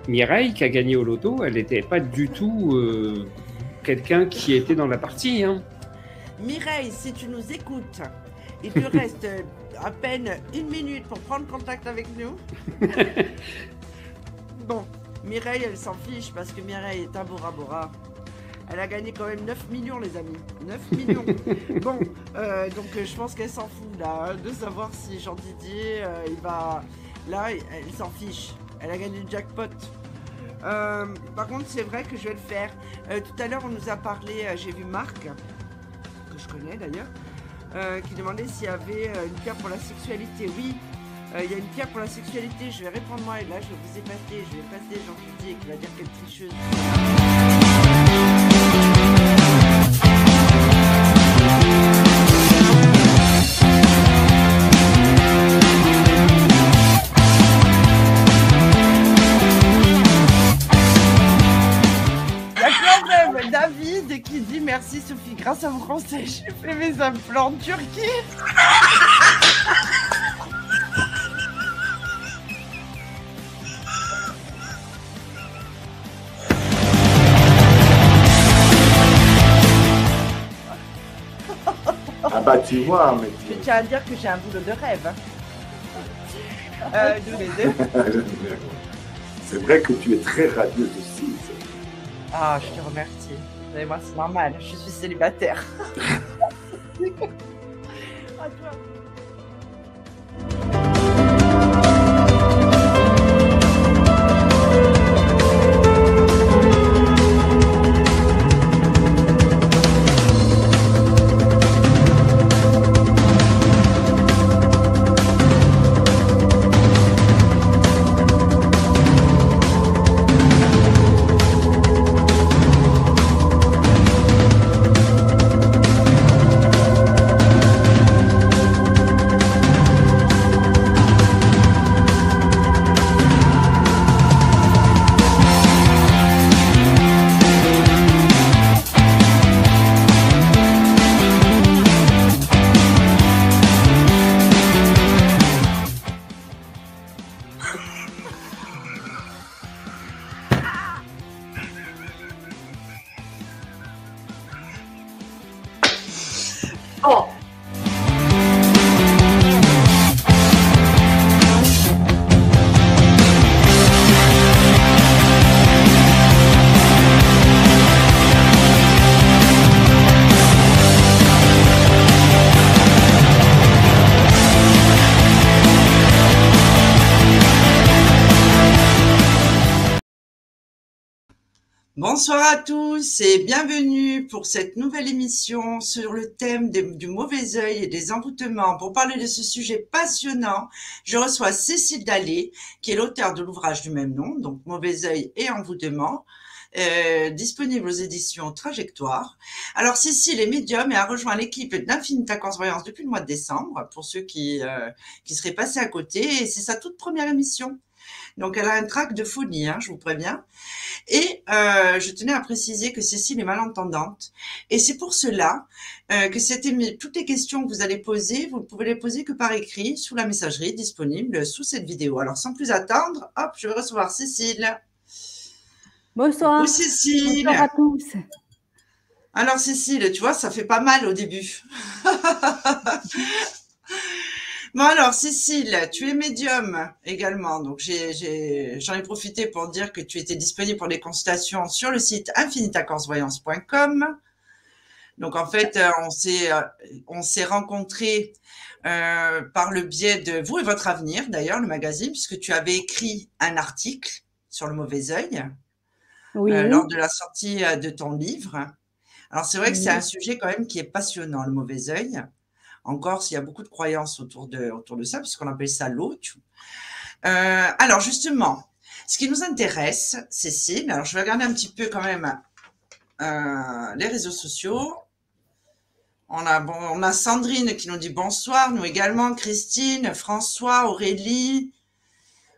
Mireille, qui a gagné au loto, elle n'était pas du tout quelqu'un qui était dans la partie. Hein. Mireille, si tu nous écoutes, il te reste à peine 1 minute pour prendre contact avec nous. Bon, Mireille, elle s'en fiche parce que Mireille est un Bora Bora. Elle a gagné quand même 9 millions, les amis. 9 millions. Bon, donc je pense qu'elle s'en fout là, de savoir si Jean Didier, il va... Là, elle s'en fiche. Elle a gagné le jackpot. Par contre, c'est vrai que je vais le faire. Tout à l'heure, on nous a parlé, j'ai vu Marc, que je connais d'ailleurs, qui demandait s'il y avait une pierre pour la sexualité. Oui, il y a une pierre pour la sexualité. Je vais répondre moi et là, je vais vous épater. Je vais passer Jean Didier qui va dire quelle tricheuse. David qui dit merci Sophie, grâce à vos conseils, j'ai fait mes implants en Turquie. Ah bah tu vois, mais... Je tiens à dire que j'ai un boulot de rêve. Nous les deux. C'est vrai que tu es très radieuse aussi. Ah, je te remercie. Vous savez, moi, c'est normal, je suis célibataire. À toi. Oh. Bonsoir à tous et bienvenue pour cette nouvelle émission sur le thème du mauvais œil et des envoûtements. Pour parler de ce sujet passionnant, je reçois Cécile Dallé, qui est l'auteure de l'ouvrage du même nom, donc Mauvais œil et envoûtement, disponible aux éditions Trajectoire. Alors Cécile est médium et a rejoint l'équipe d'Infinita Voyance depuis le mois de décembre, pour ceux qui seraient passés à côté, et c'est sa toute première émission. Donc, elle a un trac de folie, hein, je vous préviens. Et je tenais à préciser que Cécile est malentendante. Et c'est pour cela que toutes les questions que vous allez poser, vous ne pouvez les poser que par écrit sous la messagerie disponible sous cette vidéo. Alors, sans plus attendre, hop, je vais recevoir Cécile. Bonsoir. Bonjour Cécile. Bonsoir à tous. Alors Cécile, tu vois, ça fait pas mal au début. Bon alors Cécile, tu es médium également, donc j'en ai profité pour dire que tu étais disponible pour les consultations sur le site infinitacorsvoyance.com. Donc, en fait, on s'est rencontrés par le biais de Vous et votre avenir, d'ailleurs, le magazine, puisque tu avais écrit un article sur le mauvais œil Oui, lors de la sortie de ton livre. Alors, c'est vrai que c'est un oui. sujet quand même qui est passionnant, le mauvais œil. En Corse, il y a beaucoup de croyances autour de ça, puisqu'on appelle ça l'autre. Alors, justement, ce qui nous intéresse, Cécile, alors je vais regarder un petit peu quand même les réseaux sociaux. On a Sandrine qui nous dit bonsoir, nous également, Christine, François, Aurélie.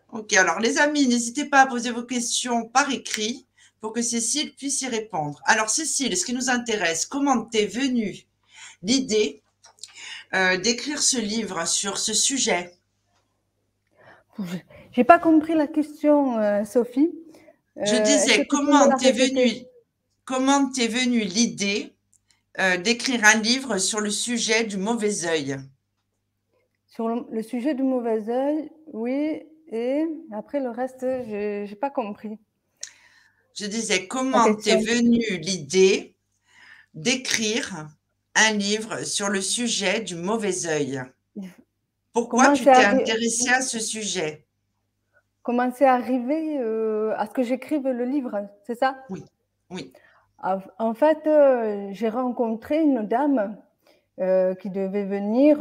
Ok, alors les amis, n'hésitez pas à poser vos questions par écrit pour que Cécile puisse y répondre. Alors Cécile, ce qui nous intéresse, comment t'es venue l'idée d'écrire ce livre sur ce sujet? J'ai pas compris la question, Sophie. Je Est-ce que disais, tu peux me la répéter? comment t'es venue l'idée d'écrire un livre sur le sujet du mauvais œil? Sur le sujet du mauvais œil, oui, et après le reste, j'ai pas compris Je disais, la comment t'es question. venue l'idée d'écrire un livre sur le sujet du mauvais œil? Pourquoi Comment tu c'est t'es arri intéressée à ce sujet? comment c'est arrivé, à ce que j'écrive le livre, c'est ça? Oui, oui, En fait, j'ai rencontré une dame, qui devait venir,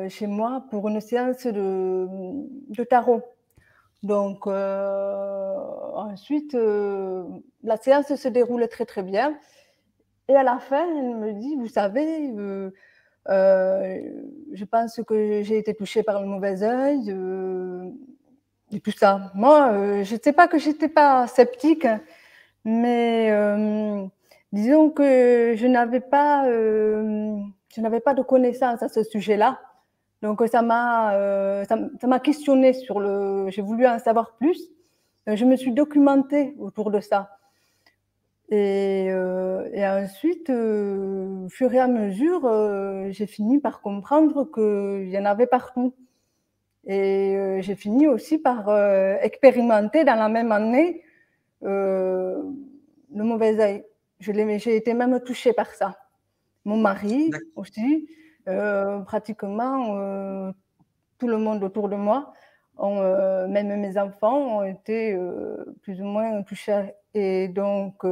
chez moi pour une séance de tarot. Donc ensuite, la séance se déroule très, très bien et à la fin, elle me dit: «Vous savez, je pense que j'ai été touchée par le mauvais œil», et tout ça. Moi, je ne sais pas que j'étais pas sceptique, mais disons que je n'avais pas de connaissances à ce sujet-là. Donc ça m'a questionnée sur le j'ai voulu en savoir plus. Je me suis documentée autour de ça et ensuite, au fur et à mesure, j'ai fini par comprendre qu'il y en avait partout et j'ai fini aussi par, expérimenter dans la même année, heu, le mauvais œil. J'ai été même touchée par ça. Mon mari d'accord, aussi, pratiquement, tout le monde autour de moi même mes enfants ont été, plus ou moins touchés et donc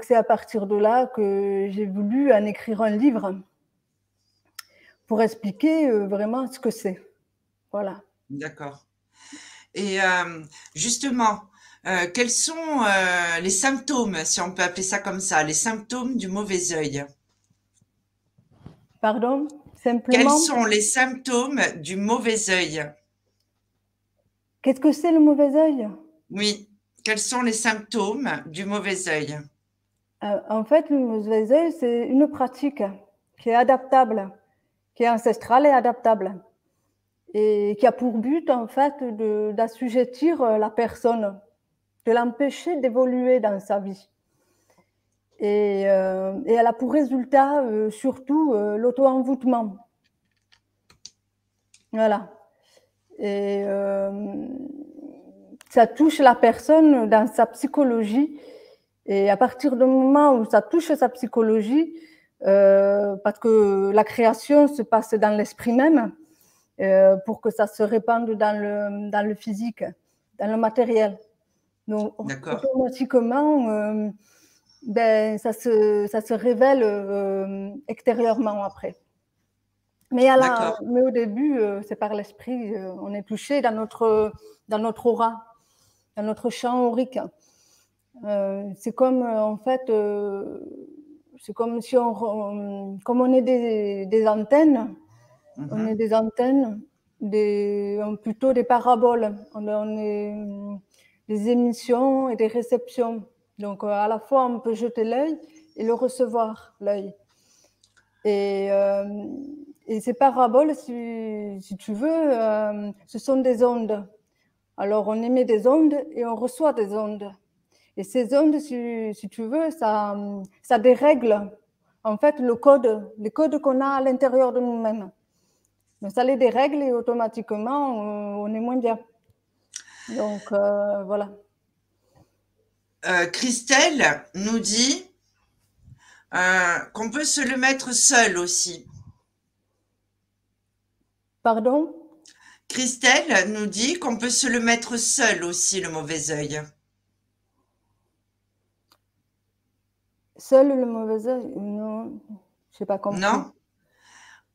c'est à partir de là que j'ai voulu en écrire un livre pour expliquer, vraiment ce que c'est. Voilà. d'accord. Et justement, quels sont les symptômes, si on peut appeler ça comme ça, les symptômes du mauvais œil? Pardon? Quels Simplement, sont les symptômes du mauvais œil? qu'est-ce que c'est le mauvais œil? Oui, quels sont les symptômes du mauvais œil? En fait, le mauvais œil, c'est une pratique qui est adaptable, qui est ancestrale et adaptable et qui a pour but, en fait, d'assujettir, la personne, de l'empêcher d'évoluer dans sa vie et elle a pour résultat, surtout, l'auto-envoûtement. Voilà et ça touche la personne dans sa psychologie et à partir du moment où ça touche sa psychologie, parce que la création se passe dans l'esprit même, pour que ça se répande dans le physique, dans le matériel. Donc D'accord, automatiquement, ça se révèle, extérieurement après. d'accord, Mais au début, c'est par l'esprit, on est touché dans notre aura, dans notre champ aurique. C'est comme, en fait, c'est comme si comme on est des antennes, on est mhm, des antennes, plutôt des paraboles. On est des émissions et des réceptions. Donc, à la fois, on peut jeter l'œil et le recevoir, l'œil. Et, euh, et ces paraboles, si tu veux, ce sont des ondes. Alors, on émet des ondes et on reçoit des ondes. Et ces ondes, si tu veux, ça dérègle, en fait, les codes qu'on a à l'intérieur de nous-mêmes. Donc, ça les dérègle et automatiquement, on est moins bien. Donc, voilà. Christelle nous dit, Qu'on peut se le mettre seul aussi. Pardon? Christelle nous dit qu'on peut se le mettre seul aussi, le mauvais œil. Seul le mauvais œil? Non, je n'ai pas compris. Non?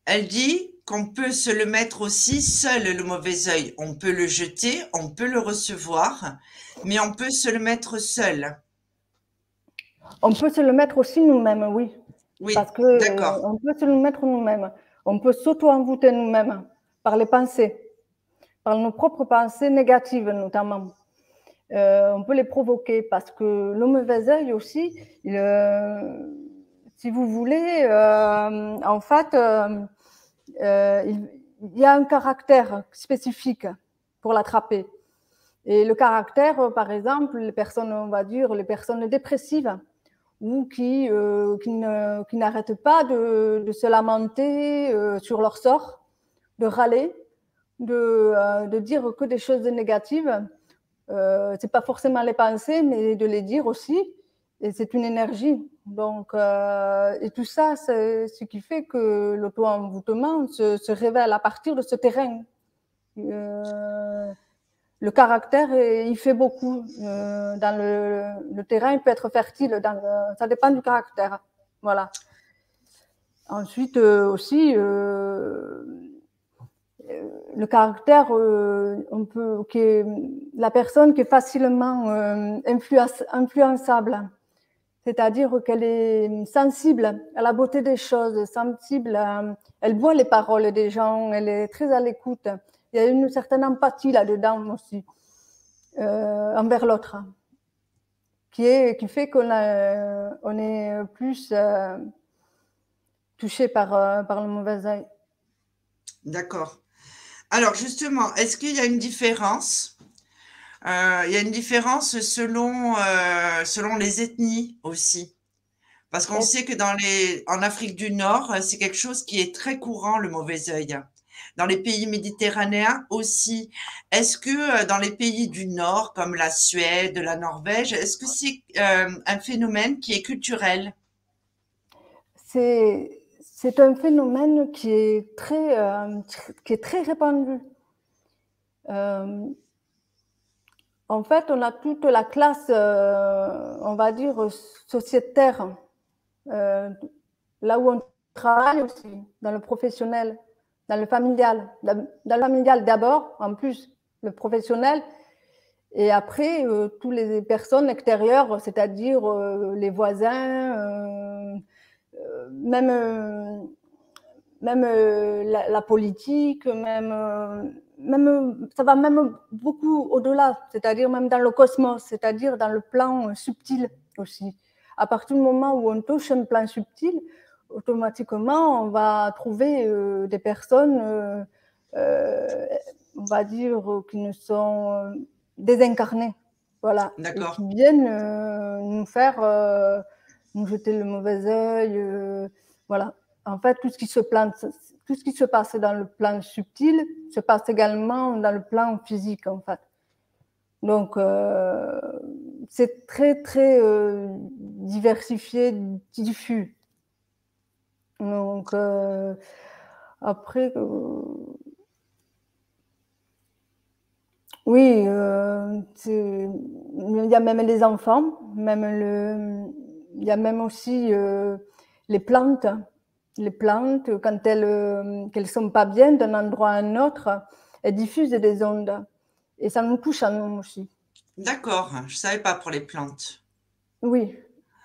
Elle dit qu'on peut se le mettre aussi seul, le mauvais œil. On peut le jeter, on peut le recevoir, mais on peut se le mettre seul. On peut se le mettre aussi nous-mêmes, oui. Oui, Parce que d'accord. on peut se le mettre nous-mêmes. On peut s'auto-envoûter nous-mêmes par les pensées, par nos propres pensées négatives notamment. On peut les provoquer parce que le mauvais œil aussi, si vous voulez, en fait, il y a un caractère spécifique pour l'attraper. Et le caractère, par exemple, les personnes, on va dire, les personnes dépressives ou qui n'arrêtent pas de se lamenter sur leur sort, de râler, de dire que des choses négatives. C'est pas forcément les pensées, mais de les dire aussi. Et c'est une énergie. Donc, et tout ça, c'est ce qui fait que l'auto-envoûtement se révèle à partir de ce terrain. Le caractère, il fait beaucoup. Dans le terrain, il peut être fertile. Ça dépend du caractère. Voilà. Ensuite, aussi, le caractère, la personne qui est facilement influençable, c'est-à-dire qu'elle est sensible à la beauté des choses, sensible, elle voit les paroles des gens, elle est très à l'écoute. Il y a une certaine empathie là-dedans aussi, envers l'autre, qui fait qu'on est plus touché par le mauvais œil. D'accord. Alors justement, est-ce qu'il y a une différence? Il y a une différence selon les ethnies aussi. Parce qu'on sait que en Afrique du Nord, c'est quelque chose qui est très courant, le mauvais œil. Dans les pays méditerranéens aussi. Est-ce que dans les pays du Nord, comme la Suède, la Norvège, est-ce que c'est un phénomène qui est culturel? C'est un phénomène qui est très répandu. En fait, on a toute la classe, on va dire, sociétaire, là où on travaille aussi, dans le professionnel, dans le familial. Dans le familial d'abord, en plus, le professionnel, et après, toutes les personnes extérieures, c'est-à-dire les voisins, même la politique, même ça va même beaucoup au-delà, c'est-à-dire même dans le cosmos, c'est-à-dire dans le plan subtil aussi. À partir du moment où on touche un plan subtil, automatiquement, on va trouver des personnes, on va dire, qui ne sont désincarnées, voilà, et D'accord. qui viennent nous faire, nous jeter le mauvais œil, voilà. En fait, tout ce qui se passe dans le plan subtil se passe également dans le plan physique, en fait. Donc, c'est très, très diversifié, diffus. Donc, après, oui, il y a même les enfants, il y a même aussi les plantes. Les plantes, quand qu'elles sont pas bien d'un endroit à un autre, elles diffusent des ondes. Et ça nous touche à nous aussi. D'accord, je savais pas pour les plantes. Oui.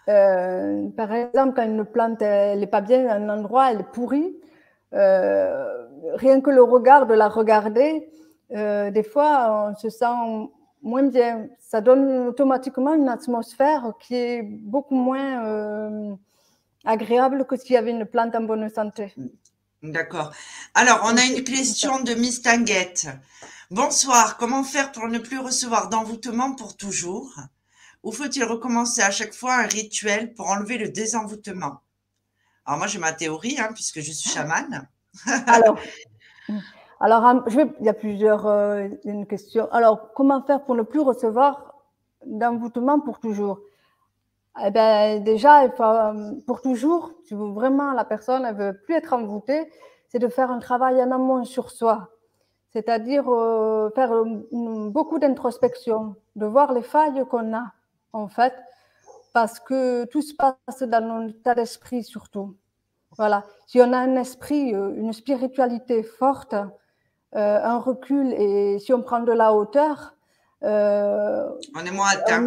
Par exemple, quand une plante elle n'est pas bien à un endroit, elle est pourrie, rien que le regard de la regarder, des fois, on se sent moins bien. Ça donne automatiquement une atmosphère qui est beaucoup moins agréable que s'il y avait une plante en bonne santé. D'accord. Alors, on a une question de Miss Tanguette. Bonsoir, comment faire pour ne plus recevoir d'envoûtement pour toujours? Ou faut-il recommencer à chaque fois un rituel pour enlever le désenvoûtement? Alors moi, j'ai ma théorie, hein, puisque je suis chamane. Alors, il y a plusieurs une question. Alors, comment faire pour ne plus recevoir d'envoûtement pour toujours? Eh ben, déjà, il faut, pour toujours, si vraiment la personne ne veut plus être envoûtée, c'est de faire un travail en amont sur soi. C'est-à-dire faire beaucoup d'introspection, de voir les failles qu'on a, en fait, parce que tout se passe dans notre état d'esprit surtout. Voilà. Si on a un esprit, une spiritualité forte, un recul, et si on prend de la hauteur, On est moins atteint.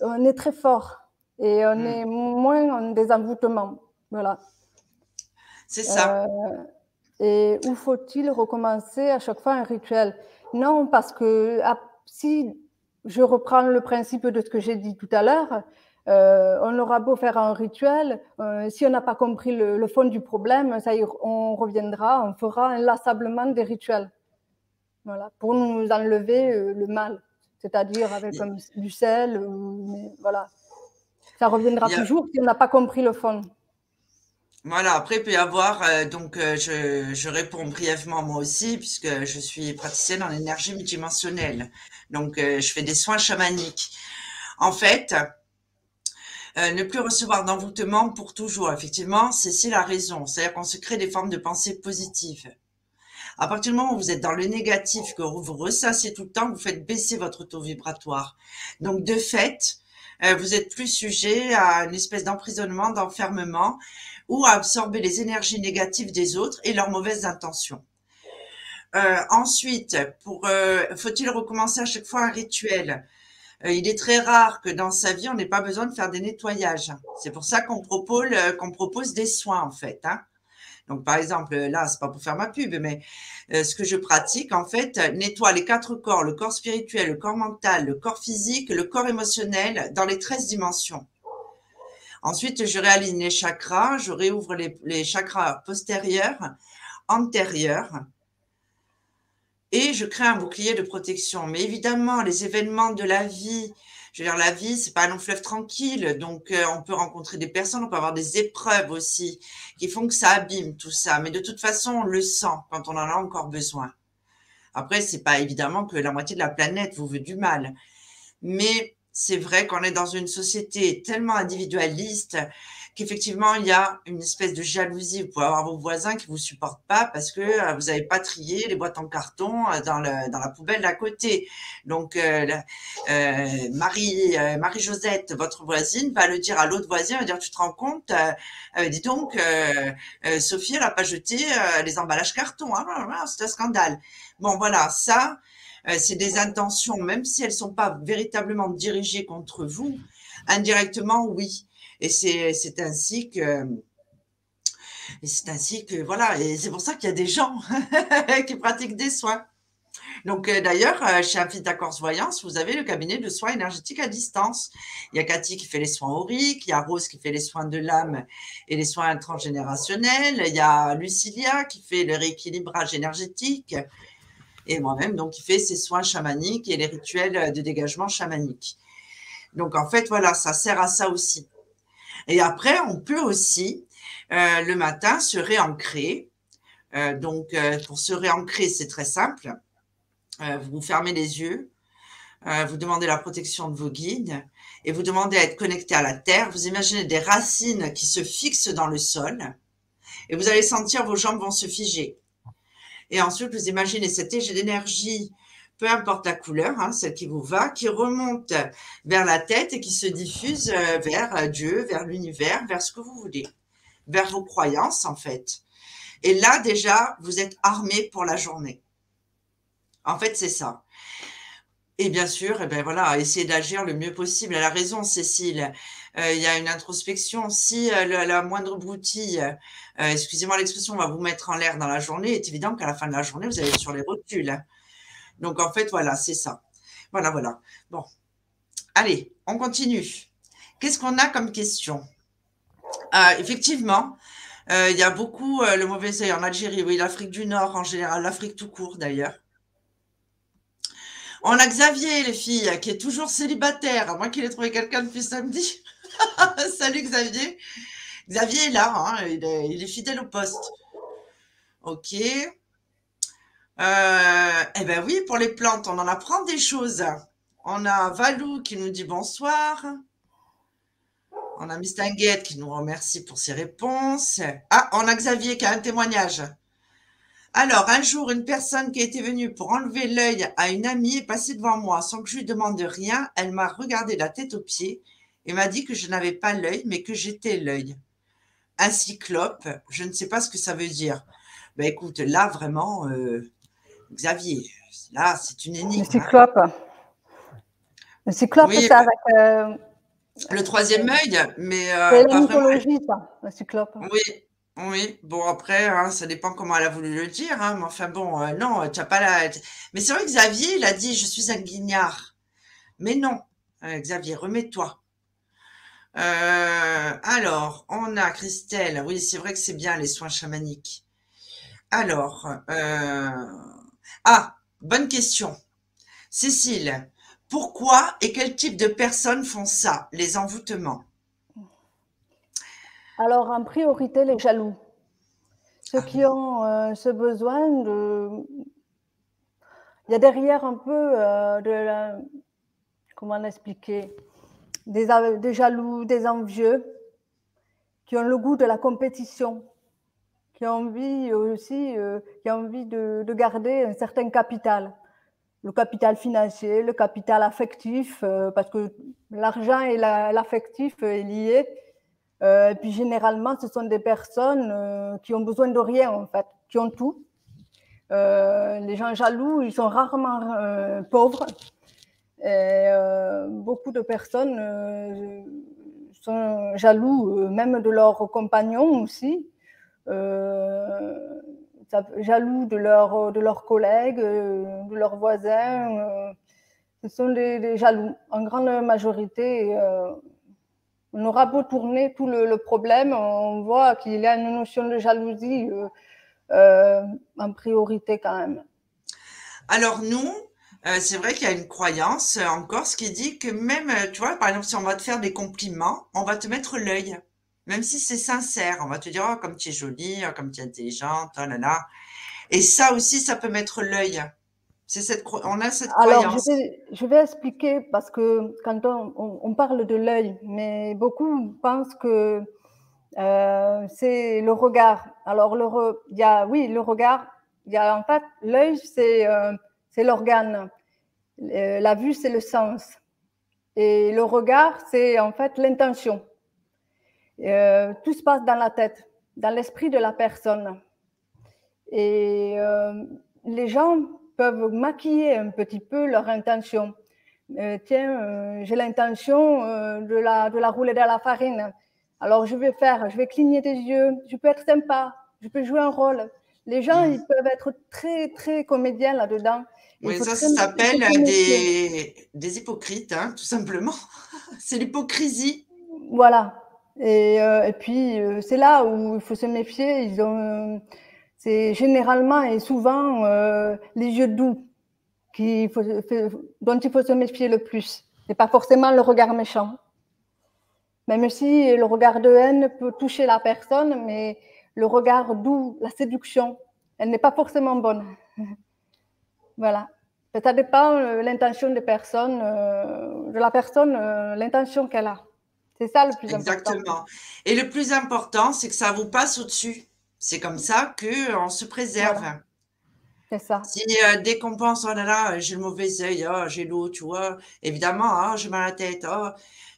on est très fort et on est moins en désenvoûtement. Voilà. C'est ça. Et où faut-il recommencer à chaque fois un rituel? Non, parce que si je reprends le principe de ce que j'ai dit tout à l'heure, on aura beau faire un rituel, si on n'a pas compris le fond du problème, on reviendra, on fera inlassablement des rituels. Voilà, pour nous enlever le mal, c'est-à-dire avec du sel, mais voilà. Ça reviendra toujours si on n'a pas compris le fond. Voilà, après, il peut y avoir, je réponds brièvement moi aussi, puisque je suis praticienne en énergie multidimensionnelle. Donc, je fais des soins chamaniques. En fait, ne plus recevoir d'envoûtement pour toujours, effectivement, Cécile a raison. C'est-à-dire qu'on se crée des formes de pensée positives. À partir du moment où vous êtes dans le négatif, que vous ressassez tout le temps, vous faites baisser votre taux vibratoire. Donc, de fait, vous êtes plus sujet à une espèce d'emprisonnement, d'enfermement, ou à absorber les énergies négatives des autres et leurs mauvaises intentions. Ensuite, faut-il recommencer à chaque fois un rituel? Il est très rare que dans sa vie, on n'ait pas besoin de faire des nettoyages. C'est pour ça qu'on propose des soins, en fait. Hein. Donc, par exemple, là, c'est pas pour faire ma pub, mais ce que je pratique, en fait, nettoie les 4 corps, le corps spirituel, le corps mental, le corps physique, le corps émotionnel, dans les 13 dimensions. Ensuite, je réaligne les chakras, je réouvre les chakras postérieurs, antérieurs, et je crée un bouclier de protection. Mais évidemment, les événements de la vie, je veux dire, la vie, c'est pas un long fleuve tranquille, donc on peut rencontrer des personnes, on peut avoir des épreuves aussi, qui font que ça abîme tout ça. Mais de toute façon, on le sent quand on en a encore besoin. Après, c'est pas évidemment que la moitié de la planète vous veut du mal, mais c'est vrai qu'on est dans une société tellement individualiste qu'effectivement, il y a une espèce de jalousie. Vous pouvez avoir vos voisins qui vous supportent pas parce que vous n'avez pas trié les boîtes en carton dans la poubelle d'à côté. Donc, Marie-Josette, votre voisine, va le dire à l'autre voisin, va dire, tu te rends compte, dis donc, Sophie, elle n'a pas jeté les emballages carton. Hein, c'est un scandale. Bon, voilà, ça, c'est des intentions, même si elles sont pas véritablement dirigées contre vous, indirectement, oui. Et c'est ainsi que voilà. Et c'est pour ça qu'il y a des gens qui pratiquent des soins. Donc d'ailleurs, chez Amphita Corse Voyance, vous avez le cabinet de soins énergétiques à distance. Il y a Cathy qui fait les soins auriques, il y a Rose qui fait les soins de l'âme et les soins transgénérationnels, il y a Lucilia qui fait le rééquilibrage énergétique, et moi-même, donc, qui fait ses soins chamaniques et les rituels de dégagement chamanique. Donc, en fait, voilà, ça sert à ça aussi. Et après, on peut aussi, le matin, se réancrer. Pour se réancrer, c'est très simple. Vous fermez les yeux, vous demandez la protection de vos guides et vous demandez à être connecté à la terre. Vous imaginez des racines qui se fixent dans le sol et vous allez sentir vos jambes vont se figer. Et ensuite, vous imaginez cette énergie, peu importe la couleur, hein, celle qui vous va, qui remonte vers la tête et qui se diffuse vers Dieu, vers l'univers, vers ce que vous voulez, vers vos croyances en fait. Et là, déjà, vous êtes armé pour la journée. En fait, c'est ça. Et bien sûr, eh ben voilà, essayer d'agir le mieux possible. Elle a raison, Cécile. Il y a une introspection. Si la moindre broutille, excusez-moi l'expression, va vous mettre en l'air dans la journée, il est évident qu'à la fin de la journée, vous allez être sur les rotules. Donc, en fait, voilà, c'est ça. Voilà, voilà. Bon. Allez, on continue. Qu'est-ce qu'on a comme question? Effectivement, il y a beaucoup le mauvais œil en Algérie, oui, l'Afrique du Nord en général, l'Afrique tout court d'ailleurs. On a Xavier, les filles, qui est toujours célibataire, à moins qu'il ait trouvé quelqu'un depuis samedi. Salut Xavier. Xavier est là, hein, il est fidèle au poste. Ok. Eh ben oui, pour les plantes, on en apprend des choses. On a Valou qui nous dit bonsoir. On a Miss Tinguette qui nous remercie pour ses réponses. Ah, on a Xavier qui a un témoignage. Alors, un jour, une personne qui était venue pour enlever l'œil à une amie est passée devant moi. Sans que je lui demande rien, elle m'a regardé la tête aux pieds et m'a dit que je n'avais pas l'œil, mais que j'étais l'œil. Un cyclope, je ne sais pas ce que ça veut dire. Ben écoute, là, vraiment, Xavier, là, c'est une Le énigme. cyclope. Le cyclope, Oui, c'est avec. le troisième œil, mais C'est pas la vraiment. mythologie, ça, le cyclope. Oui, oui. Bon, après, hein, ça dépend comment elle a voulu le dire, hein, mais enfin bon, non, tu n'as pas la. Mais c'est vrai que Xavier, il a dit, je suis un guignard. Mais non, Xavier, remets-toi. Alors, on a Christelle. Oui, c'est vrai que c'est bien les soins chamaniques. Alors, bonne question. Cécile, pourquoi et quel type de personnes font ça, les envoûtements? Alors, en priorité, les jaloux. Ceux qui ont ce besoin de. Il y a derrière un peu de la. Comment l'expliquer? Des jaloux, des envieux, qui ont le goût de la compétition, qui ont envie aussi, qui ont envie de garder un certain capital. Le capital financier, le capital affectif, parce que l'argent et l'affectif est lié. Et puis généralement, ce sont des personnes qui ont besoin de rien, en fait, qui ont tout. Les gens jaloux, ils sont rarement pauvres. Et beaucoup de personnes sont jaloux, même de leurs compagnons aussi, jaloux de leurs collègues, de leurs voisins. Ce sont des jaloux. En grande majorité, on aura beau tourner tout le problème, on voit qu'il y a une notion de jalousie en priorité quand même. Alors nous, c'est vrai qu'il y a une croyance en Corse qui dit que même, tu vois, par exemple, si on va te faire des compliments, on va te mettre l'œil. Même si c'est sincère, on va te dire, oh, comme tu es jolie, oh, comme tu es intelligente, oh là là. Et ça aussi, ça peut mettre l'œil. On a cette Alors, croyance. je vais expliquer parce que quand on parle de l'œil, mais beaucoup pensent que c'est le regard. Alors, il y a, oui, le regard. Il y a en fait l'œil, c'est l'organe. La vue, c'est le sens. Et le regard, c'est en fait l'intention. Tout se passe dans la tête, dans l'esprit de la personne. Et les gens peuvent maquiller un petit peu leur intention. J'ai l'intention de la rouler dans la farine. Alors je vais cligner des yeux, je peux être sympa, je peux jouer un rôle. Les gens, ils peuvent être très, très comédiens là-dedans. Oui, ça s'appelle des hypocrites, hein, tout simplement. C'est l'hypocrisie. Voilà. Et puis, c'est là où il faut se méfier. C'est généralement et souvent les yeux doux dont il faut se méfier le plus. C'est pas forcément le regard méchant. Même si le regard de haine peut toucher la personne, mais le regard doux, la séduction, elle n'est pas forcément bonne. Voilà. Ça dépend de l'intention de la personne, l'intention qu'elle a. C'est ça le plus important. Exactement. Et le plus important, c'est que ça vous passe au-dessus. C'est comme ça qu'on se préserve. Voilà. C'est ça. Si dès qu'on pense, oh là là, j'ai le mauvais œil, oh, j'ai l'eau, tu vois, évidemment, oh, j'ai mal à la tête, oh,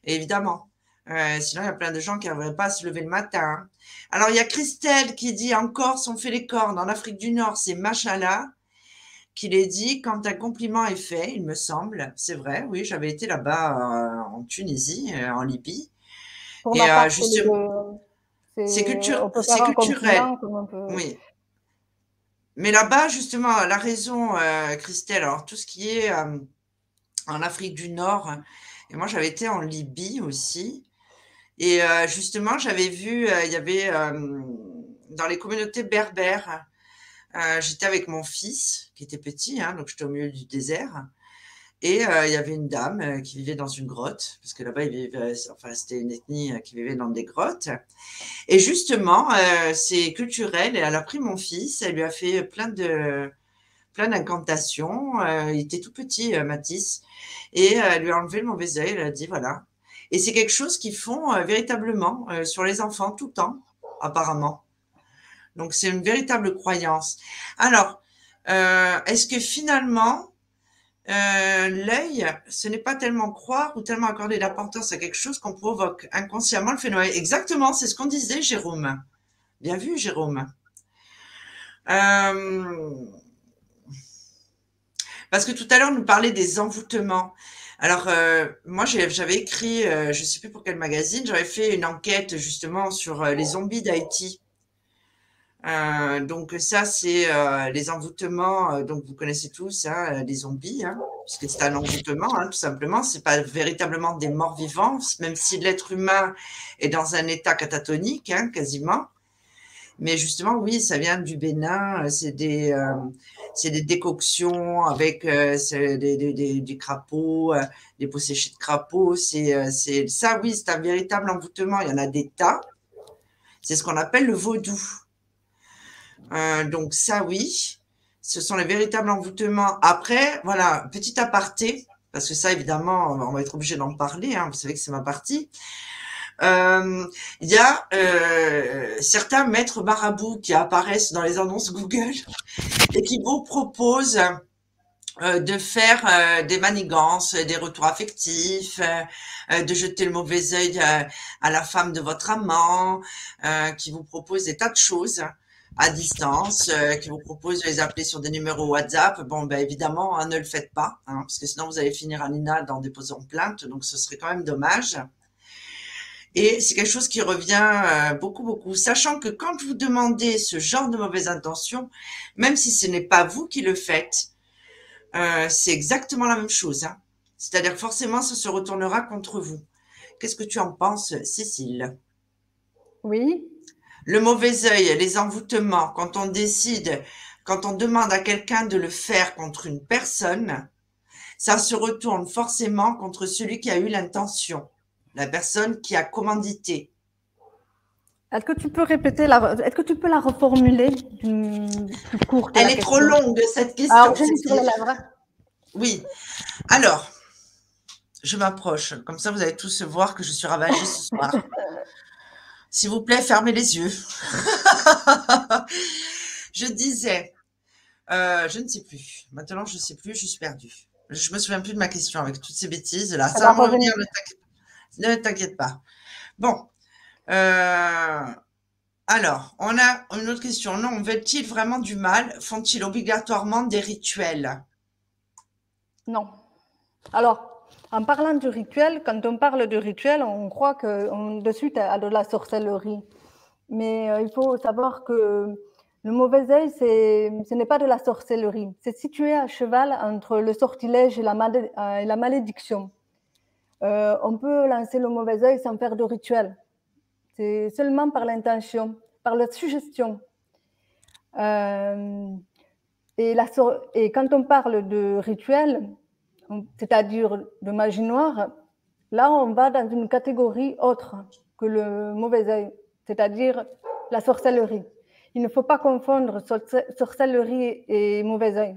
évidemment. Sinon, il y a plein de gens qui n'arriveraient pas à se lever le matin. Hein. Alors, il y a Christelle qui dit, en Corse, on fait les cornes. En Afrique du Nord, c'est Machala qui les dit quand un compliment est fait, il me semble. C'est vrai, oui, j'avais été là-bas en Tunisie, en Libye. Pour Et justement, c'est culturel. Oui. Mais là-bas, justement, la raison, Christelle, alors tout ce qui est en Afrique du Nord, et moi j'avais été en Libye aussi, et justement j'avais vu, il y avait dans les communautés berbères, j'étais avec mon fils qui était petit, hein, donc j'étais au milieu du désert, et il y avait une dame qui vivait dans une grotte, parce que là-bas, c'était une ethnie qui vivait dans des grottes. Et justement, c'est culturel, et elle a pris mon fils, elle lui a fait plein d'incantations. Il était tout petit, Mathis, et elle lui a enlevé le mauvais œil, elle a dit, voilà. Et c'est quelque chose qu'ils font véritablement sur les enfants tout le temps, apparemment. Donc, c'est une véritable croyance. Alors, est-ce que finalement, l'œil, ce n'est pas tellement croire ou tellement accorder l'importance à quelque chose qu'on provoque inconsciemment le phénomène? Exactement, c'est ce qu'on disait, Jérôme. Bien vu, Jérôme. Parce que tout à l'heure, on nous parlait des envoûtements. Alors, moi, j'avais écrit, je ne sais plus pour quel magazine, j'avais fait une enquête justement sur les zombies d'Haïti. Donc ça, c'est les envoûtements. Donc vous connaissez tous hein, les zombies, hein, puisque c'est un envoûtement, hein, tout simplement. C'est pas véritablement des morts vivants, même si l'être humain est dans un état catatonique, hein, quasiment. Mais justement, oui, ça vient du Bénin. C'est des décoctions avec des crapauds, des peaux séchées de crapauds. C'est ça, oui, c'est un véritable envoûtement. Il y en a des tas. C'est ce qu'on appelle le vaudou. Donc ça, oui, ce sont les véritables envoûtements. Après, voilà, petit aparté, parce que ça, évidemment, on va être obligé d'en parler, hein, vous savez que c'est ma partie. Il y a certains maîtres marabouts qui apparaissent dans les annonces Google et qui vous proposent de faire des manigances, des retours affectifs, de jeter le mauvais œil à la femme de votre amant, qui vous proposent des tas de choses à distance, qui vous propose de les appeler sur des numéros WhatsApp. Bon, ben évidemment, hein, ne le faites pas, hein, parce que sinon vous allez finir à l'INAL en déposant plainte, donc ce serait quand même dommage. Et c'est quelque chose qui revient beaucoup, sachant que quand vous demandez ce genre de mauvaise intention, même si ce n'est pas vous qui le faites, c'est exactement la même chose. Hein. C'est-à-dire que forcément, ça se retournera contre vous. Qu'est-ce que tu en penses, Cécile? Oui. Le mauvais œil, les envoûtements, quand on décide, quand on demande à quelqu'un de le faire contre une personne, ça se retourne forcément contre celui qui a eu l'intention, la personne qui a commandité. Est-ce que tu peux répéter est-ce que tu peux la reformuler plus courte? Elle est trop longue, cette question. Alors, je lis sur les lèvres. Oui. Alors, je m'approche. Comme ça, vous allez tous voir que je suis ravagée ce soir. S'il vous plaît, fermez les yeux. Je disais, je ne sais plus. Maintenant, je ne sais plus, je suis perdue. Je me souviens plus de ma question avec toutes ces bêtises là. Ça va me revenir, ne t'inquiète pas. Bon. Alors, on a une autre question. Non, veulent-ils vraiment du mal? Font-ils obligatoirement des rituels? Non. Alors, en parlant du rituel, quand on parle de rituel, on croit qu'on de suite à de la sorcellerie. Mais il faut savoir que le mauvais œil, ce n'est pas de la sorcellerie. C'est situé à cheval entre le sortilège et la malédiction. On peut lancer le mauvais œil sans faire de rituel. C'est seulement par l'intention, par la suggestion. Et quand on parle de rituel, c'est-à-dire de magie noire, là, on va dans une catégorie autre que le mauvais œil, c'est-à-dire la sorcellerie. Il ne faut pas confondre sorcellerie et mauvais œil.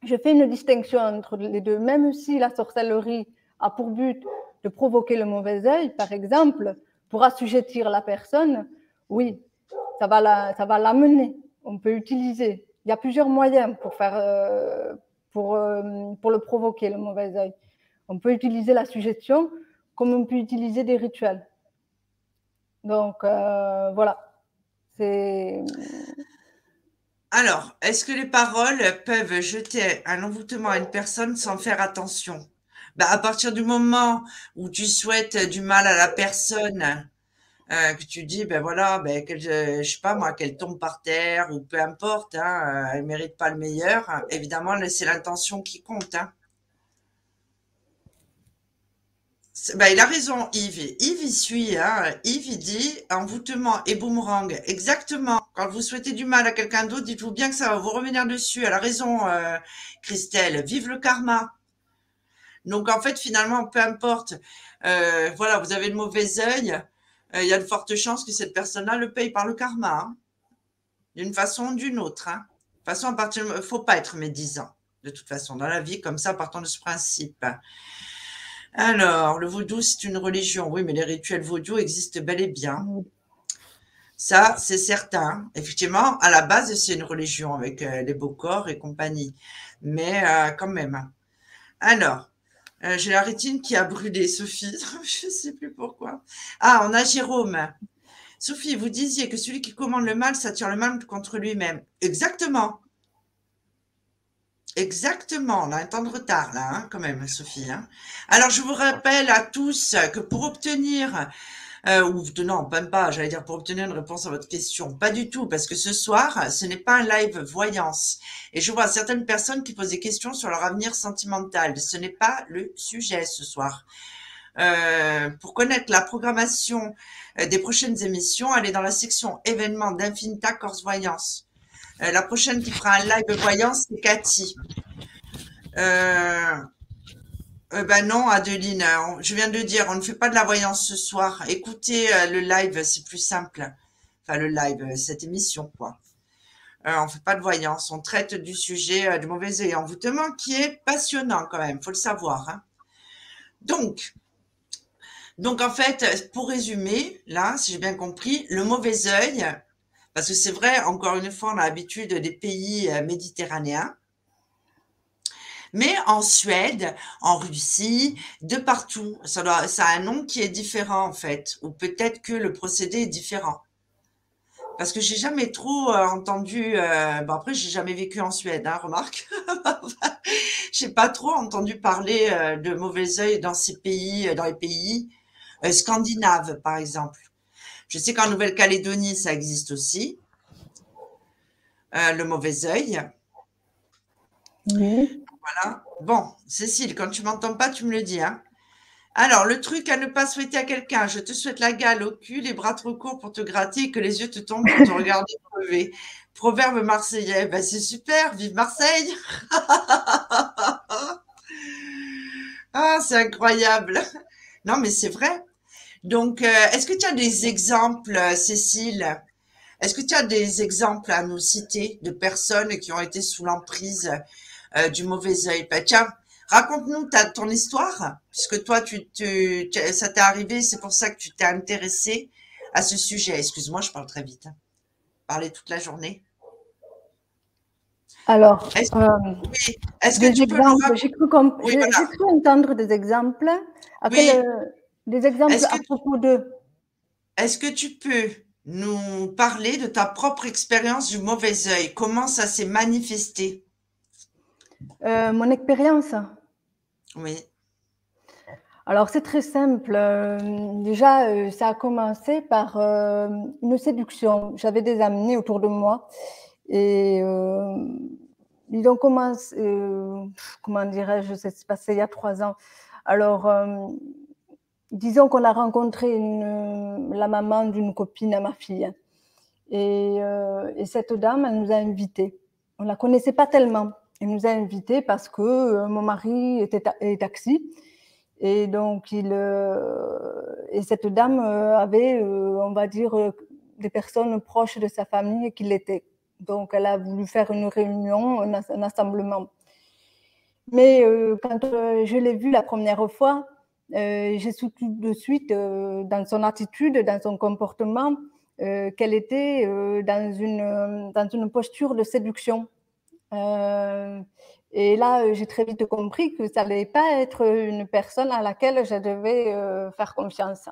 Je fais une distinction entre les deux, même si la sorcellerie a pour but de provoquer le mauvais œil, par exemple, pour assujettir la personne, oui, ça va l'amener. On peut utiliser. Il y a plusieurs moyens pour le provoquer, le mauvais œil. On peut utiliser la suggestion, comme on peut utiliser des rituels. Donc, voilà. Alors, est-ce que les paroles peuvent jeter un envoûtement à une personne sans faire attention? À partir du moment où tu souhaites du mal à la personne, que tu dis, voilà, je sais pas moi, qu'elle tombe par terre ou peu importe, hein, elle mérite pas le meilleur. Évidemment, c'est l'intention qui compte. Hein. Il a raison, Yves. Yves, il suit. Hein. Yves, il dit envoûtement et boomerang. Exactement. Quand vous souhaitez du mal à quelqu'un d'autre, dites-vous bien que ça va vous revenir dessus. Elle a raison, Christelle. Vive le karma. Donc, en fait, finalement, peu importe. Voilà, vous avez le mauvais œil. Il y a de fortes chances que cette personne-là le paye par le karma. Hein. D'une façon ou d'une autre. Hein. De toute façon, faut pas être médisant. De toute façon, dans la vie, comme ça, partant de ce principe. Alors, le vaudou, c'est une religion. Oui, mais les rituels vaudous existent bel et bien. Ça, c'est certain. Effectivement, à la base, c'est une religion avec les beaux corps et compagnie. Mais quand même. Alors, j'ai la rétine qui a brûlé, Sophie. Je ne sais plus pourquoi. Ah, on a Jérôme. Sophie, vous disiez que celui qui commande le mal s'attire le mal contre lui-même. Exactement. Exactement. On a un temps de retard, là, hein, quand même, Sophie. Hein. Alors, je vous rappelle à tous que pour obtenir ou non, même pas, j'allais dire pour obtenir une réponse à votre question. Pas du tout, parce que ce soir, ce n'est pas un live voyance. Et je vois certaines personnes qui posent des questions sur leur avenir sentimental. Ce n'est pas le sujet ce soir. Pour connaître la programmation des prochaines émissions, allez dans la section événements d'Infinita Corse Voyance. La prochaine qui fera un live voyance, c'est Cathy. Ben non, Adeline, je viens de dire, on ne fait pas de la voyance ce soir. Écoutez le live, c'est plus simple. Enfin, le live, cette émission, quoi. On fait pas de voyance, on traite du sujet du mauvais œil envoûtement qui est passionnant quand même, faut le savoir. Hein. Donc, en fait, pour résumer, là, si j'ai bien compris, le mauvais œil, parce que c'est vrai, encore une fois, on a l'habitude des pays méditerranéens, mais en Suède, en Russie, de partout, ça a un nom qui est différent en fait, ou peut-être que le procédé est différent. Parce que j'ai jamais trop entendu. Bon après, j'ai jamais vécu en Suède, hein, remarque. J'ai pas trop entendu parler de mauvais œil dans ces pays, dans les pays scandinaves, par exemple. Je sais qu'en Nouvelle-Calédonie, ça existe aussi, le mauvais œil. Oui. Voilà. Bon, Cécile, quand tu m'entends pas, tu me le dis, hein. Alors, le truc à ne pas souhaiter à quelqu'un, je te souhaite la gale au cul, les bras trop courts pour te gratter et que les yeux te tombent pour te regarder crever. Proverbe marseillais, ben c'est super, vive Marseille! Ah, c'est incroyable! Non, mais c'est vrai. Donc, est-ce que tu as des exemples, Cécile? Est-ce que tu as des exemples à nous citer de personnes qui ont été sous l'emprise du mauvais œil? Bah, tiens, raconte-nous ton histoire, puisque toi, ça t'est arrivé, c'est pour ça que tu t'es intéressé à ce sujet. Excuse-moi, je parle très vite. Hein. Parler toute la journée. Alors, Est-ce que des tu peux nous exemples, raconter? Oui, voilà. j'ai cru entendre des exemples. Oui. Des exemples à propos d'eux. Est-ce que tu peux nous parler de ta propre expérience du mauvais œil? Comment ça s'est manifesté? Mon expérience. Oui. Alors, c'est très simple. Déjà, ça a commencé par une séduction. J'avais des amis autour de moi et ils ont commencé, comment dirais-je, ça s'est passé il y a 3 ans. Alors, disons qu'on a rencontré la maman d'une copine à ma fille. Et cette dame, elle nous a invités. On ne la connaissait pas tellement. Elle nous a invités parce que mon mari est taxi. Et donc, et cette dame avait, on va dire, des personnes proches de sa famille qui l'étaient. Donc, elle a voulu faire une réunion, un assemblement. Mais quand je l'ai vue la première fois, j'ai su tout de suite, dans son attitude, dans son comportement, qu'elle était dans une posture de séduction. Et là, j'ai très vite compris que ça n'allait pas être une personne à laquelle je devais faire confiance.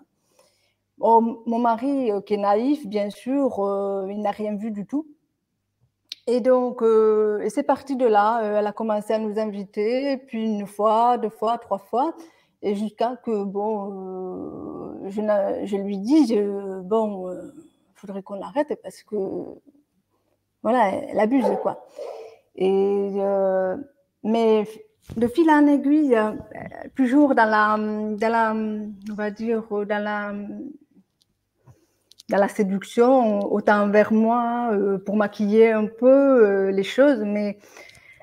Bon, mon mari, qui est naïf, bien sûr, il n'a rien vu du tout. Et donc, et c'est parti de là. Elle a commencé à nous inviter, puis 1 fois, 2 fois, 3 fois, et jusqu'à que, bon, je lui dis, bon, faudrait qu'on arrête parce que, voilà, elle abuse, quoi. Et mais de fil en aiguille, toujours dans la, on va dire, dans la séduction, autant envers moi, pour maquiller un peu les choses, mais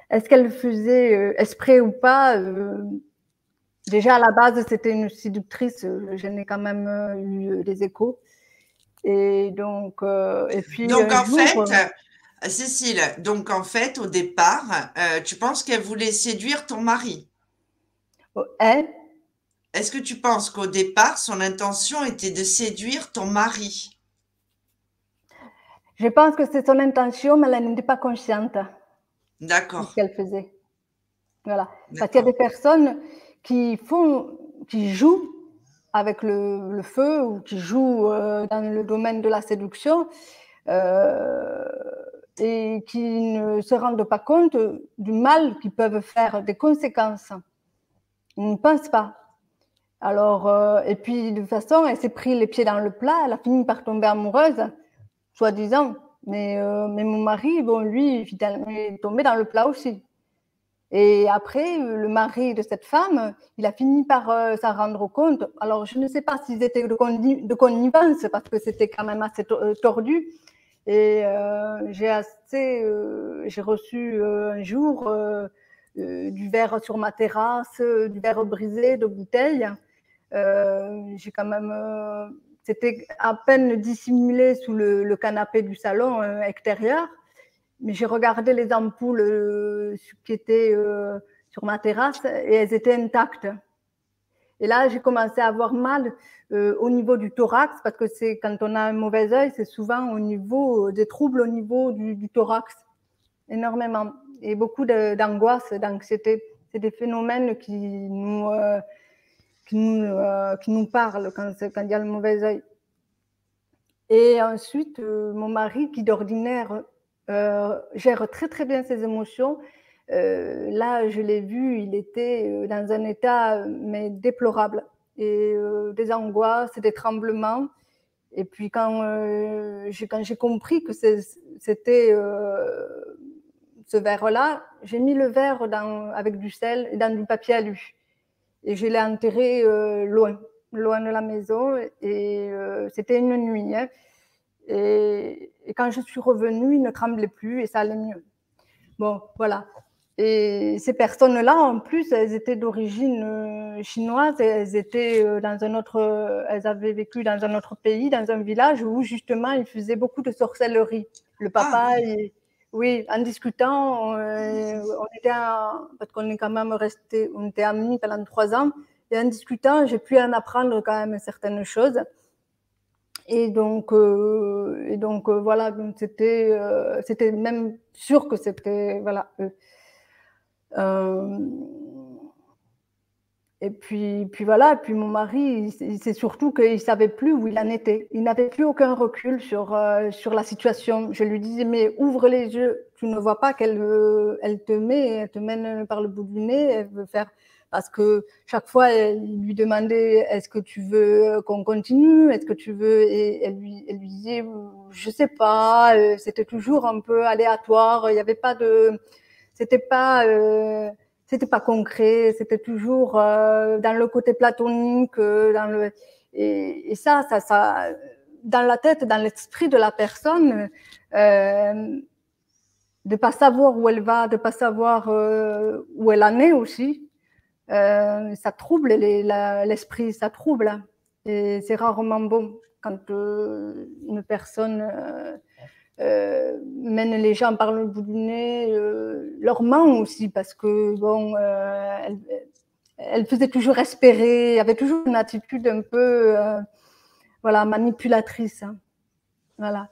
est-ce qu'elle faisait exprès ou pas déjà, à la base, c'était une séductrice, j'en ai quand même eu des échos. Et donc, et puis Donc, un en jour, fait, Cécile, donc en fait, au départ, tu penses qu'elle voulait séduire ton mari? elle, est-ce que tu penses qu'au départ, son intention était de séduire ton mari? Je pense que c'est son intention, mais elle n'était pas consciente de ce D'accord, qu'elle faisait. Voilà. Parce qu'il y a d'accord. des personnes qui jouent avec le feu ou qui jouent dans le domaine de la séduction et qui ne se rendent pas compte du mal qu'ils peuvent faire, des conséquences. Ils ne pensent pas. Alors, et puis de toute façon, elle s'est pris les pieds dans le plat, elle a fini par tomber amoureuse, soi-disant. Mais mon mari, bon, lui, finalement, il est tombé dans le plat aussi. Et après, le mari de cette femme, il a fini par s'en rendre compte. Alors, je ne sais pas s'ils étaient de connivence, parce que c'était quand même assez tordu. Et j'ai reçu un jour du verre sur ma terrasse, du verre brisé, de bouteilles. J'ai quand même, c'était à peine dissimulé sous le canapé du salon extérieur. Mais j'ai regardé les ampoules qui étaient sur ma terrasse et elles étaient intactes. Et là, j'ai commencé à avoir mal au niveau du thorax, parce que c'est quand on a un mauvais œil, c'est souvent au niveau des troubles au niveau du thorax, énormément, et beaucoup d'angoisse, d'anxiété. C'est des phénomènes qui nous parlent quand il y a le mauvais œil. Et ensuite, mon mari, qui d'ordinaire gère très très bien ses émotions, là, je l'ai vu, il était dans un état mais déplorable, et des angoisses, des tremblements. Et puis quand j'ai compris que c'était ce verre-là, j'ai mis le verre avec du sel et dans du papier alu. Et je l'ai enterré loin de la maison. Et c'était une nuit. Hein. Et quand je suis revenue, il ne tremblait plus et ça allait mieux. Bon, voilà. Et ces personnes-là, en plus, elles étaient d'origine chinoise. Et elles étaient elles avaient vécu dans un autre pays, dans un village où justement ils faisaient beaucoup de sorcellerie. Le papa, oui, en discutant, parce qu'on est quand même resté, on était amis pendant 3 ans, et en discutant, j'ai pu en apprendre quand même certaines choses. Et donc voilà, donc c'était même sûr que c'était voilà. Et puis voilà, et puis mon mari, c'est surtout qu'il savait plus où il en était. Il n'avait plus aucun recul sur la situation. Je lui disais, mais ouvre les yeux, tu ne vois pas qu'elle elle te mène par le bout du nez, elle veut faire. Parce que chaque fois, il lui demandait, est-ce que tu veux qu'on continue, est-ce que tu veux, et elle lui disait, je sais pas. C'était toujours un peu aléatoire. Il y avait pas de, c'était pas concret, c'était toujours dans le côté platonique, et ça, dans la tête, dans l'esprit de la personne, de pas savoir où elle va, de pas savoir où elle en est aussi, ça trouble l'esprit, ça trouble, et c'est rarement bon quand une personne mène les gens par le bout du nez, leur ment aussi, parce que bon, elle faisait toujours espérer, il y avait toujours une attitude un peu voilà, manipulatrice. Hein. Voilà.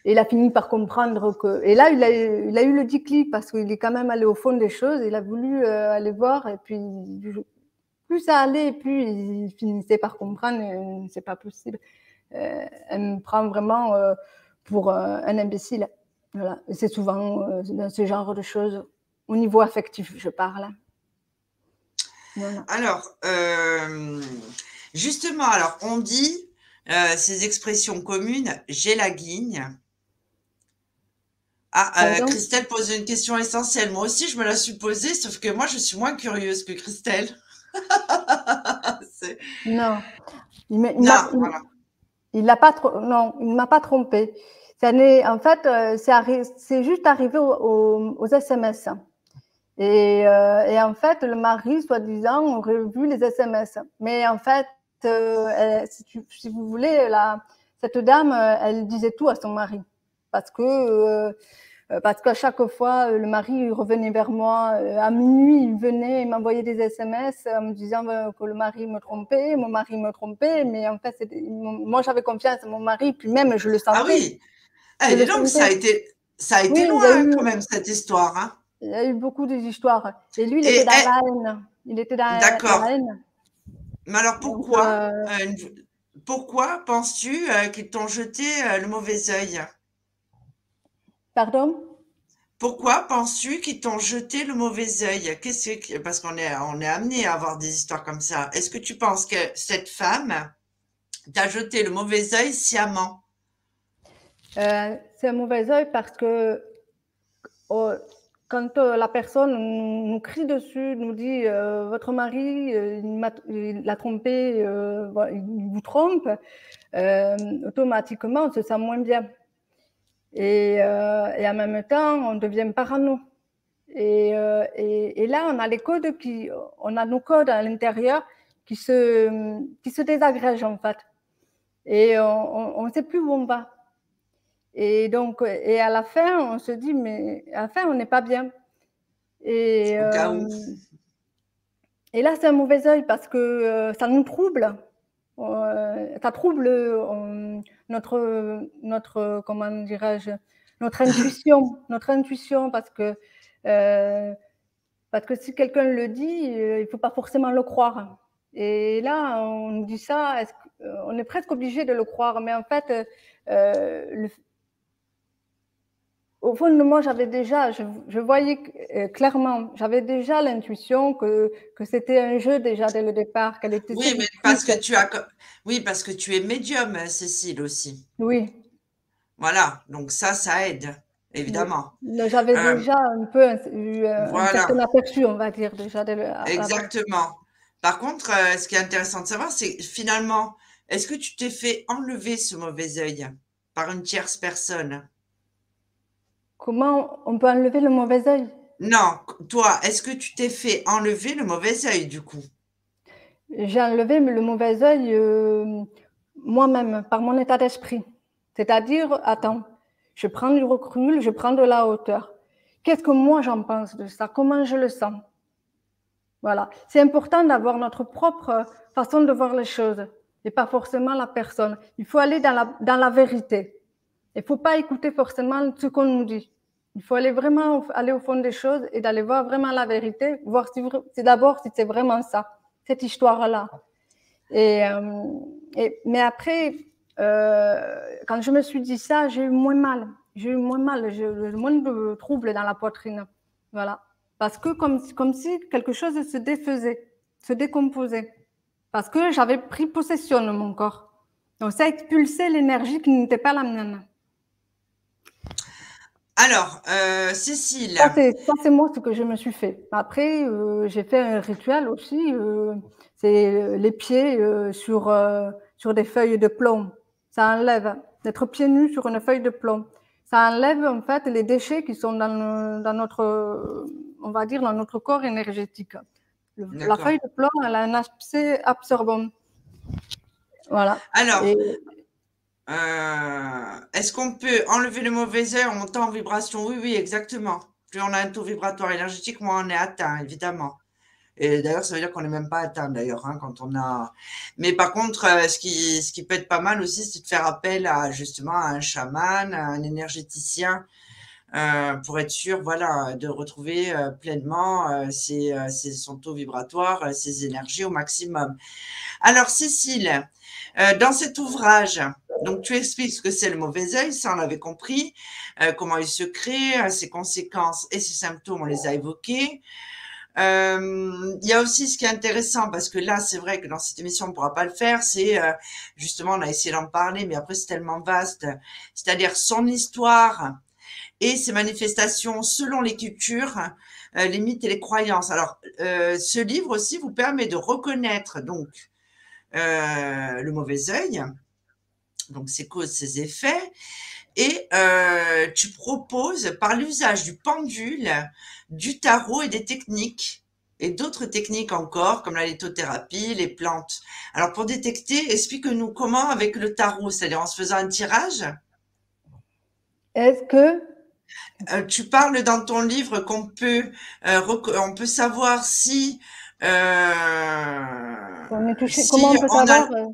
Et il a fini par comprendre que. Et là, il a eu le déclic, parce qu'il est quand même allé au fond des choses, il a voulu aller voir, et puis plus ça allait, plus il finissait par comprendre, c'est pas possible. Elle me prend vraiment pour un imbécile. Voilà. Et c'est souvent dans ce genre de choses, au niveau affectif, je parle. Voilà. Alors, justement, alors on dit ces expressions communes, j'ai la guigne. Christelle pose une question essentielle. Moi aussi, je me la suis posée, sauf que moi, je suis moins curieuse que Christelle. Non, il ne m'a pas trompé. En fait, c'est juste arrivé aux SMS. Et en fait, le mari, soi-disant, aurait vu les SMS. Mais en fait, si vous voulez, cette dame, elle disait tout à son mari. Parce que Parce qu'à chaque fois, le mari il revenait vers moi à minuit, il venait, il m'envoyait des SMS en me disant que le mari me trompait, mon mari me trompait, mais en fait, moi j'avais confiance en mon mari, puis même je le Ah sentais. oui, Je dis le donc, sentais. ça a été Oui, loin quand même cette histoire. Hein. il y a eu beaucoup d'histoires. Et lui, il Et était dans la haine. Il était dans d'accord. la haine. Mais alors Donc, pourquoi penses-tu qu'ils t'ont jeté le mauvais œil? pardon? Pourquoi penses-tu qu'ils t'ont jeté le mauvais œil? Parce on est amené à avoir des histoires comme ça. Est-ce que tu penses que cette femme t'a jeté le mauvais œil sciemment? C'est un mauvais œil parce que quand la personne nous crie dessus, nous dit votre mari, il l'a trompé, il vous trompe, automatiquement on se sent moins bien. Et en même temps, on devient parano. Et là, on a nos codes à l'intérieur qui se désagrègent en fait. Et on ne sait plus où on va. Et donc, et à la fin, on se dit, mais à la fin, on n'est pas bien. Et, Au cas où. Et là, c'est un mauvais œil parce que ça nous trouble. Ça trouble comment dirais-je, notre intuition, parce que si quelqu'un le dit, il ne faut pas forcément le croire. Et là, on nous dit ça, on est presque obligé de le croire, mais en fait, au fond de moi, je voyais clairement, j'avais déjà l'intuition que c'était un jeu déjà dès le départ, qu'elle était Oui, mais parce que tu es médium, Cécile aussi. Oui. Voilà, donc ça aide, évidemment. J'avais déjà un peu eu un certain aperçu, on va dire, déjà. Exactement. Par contre, ce qui est intéressant de savoir, c'est finalement, est-ce que tu t'es fait enlever ce mauvais œil par une tierce personne? Comment on peut enlever le mauvais œil? Non, toi, est-ce que tu t'es fait enlever le mauvais œil du coup? J'ai enlevé le mauvais œil moi-même, par mon état d'esprit. C'est-à-dire, attends, je prends du recul, je prends de la hauteur. Qu'est-ce que moi j'en pense de ça? Comment je le sens? Voilà. C'est important d'avoir notre propre façon de voir les choses et pas forcément la personne. Il faut aller dans la vérité. Il ne faut pas écouter forcément ce qu'on nous dit. Il faut vraiment aller au fond des choses et d'aller voir vraiment la vérité, voir si c'est vraiment ça, cette histoire-là. Mais après, quand je me suis dit ça, j'ai eu moins mal. J'ai eu moins de troubles dans la poitrine. Voilà. Parce que comme si quelque chose se défaisait, se décomposait. Parce que j'avais pris possession de mon corps. Donc ça expulsait l'énergie qui n'était pas la mienne. Alors, Cécile. Ça, c'est moi ce que je me suis fait. Après, j'ai fait un rituel aussi. C'est les pieds sur des feuilles de plomb. Ça enlève d'être pieds nus sur une feuille de plomb. Ça enlève en fait les déchets qui sont dans notre, on va dire, dans notre corps énergétique. La feuille de plomb, elle a un aspect absorbant. Voilà. Alors, est-ce qu'on peut enlever le mauvais œil en montant en vibration? Oui, exactement. Plus on a un taux vibratoire énergétique, moins on est atteint, évidemment. Et d'ailleurs, ça veut dire qu'on n'est même pas atteint, d'ailleurs, hein, quand on a. Mais par contre, ce qui peut être pas mal aussi, c'est de faire appel à justement à un chaman, à un énergéticien, pour être sûr, voilà, de retrouver pleinement son taux vibratoire, ses énergies au maximum. Alors, Cécile, dans cet ouvrage, donc tu expliques ce que c'est le mauvais œil, ça on l'avait compris, comment il se crée, ses conséquences et ses symptômes, on les a évoqués. Il y a aussi ce qui est intéressant, parce que là, c'est vrai que dans cette émission, on ne pourra pas le faire, c'est justement, on a essayé d'en parler, mais après, c'est tellement vaste, c'est-à-dire son histoire et ses manifestations selon les cultures, les mythes et les croyances. Alors, ce livre aussi vous permet de reconnaître donc le mauvais œil, donc ses causes, ses effets, et tu proposes par l'usage du pendule, du tarot et des techniques, et d'autres techniques encore, comme la lithothérapie, les plantes. Alors pour détecter, explique-nous comment avec le tarot, c'est-à-dire en se faisant un tirage? Est-ce que Tu parles dans ton livre qu'on peut, on peut savoir si, On est touché. si Comment on peut on a, savoir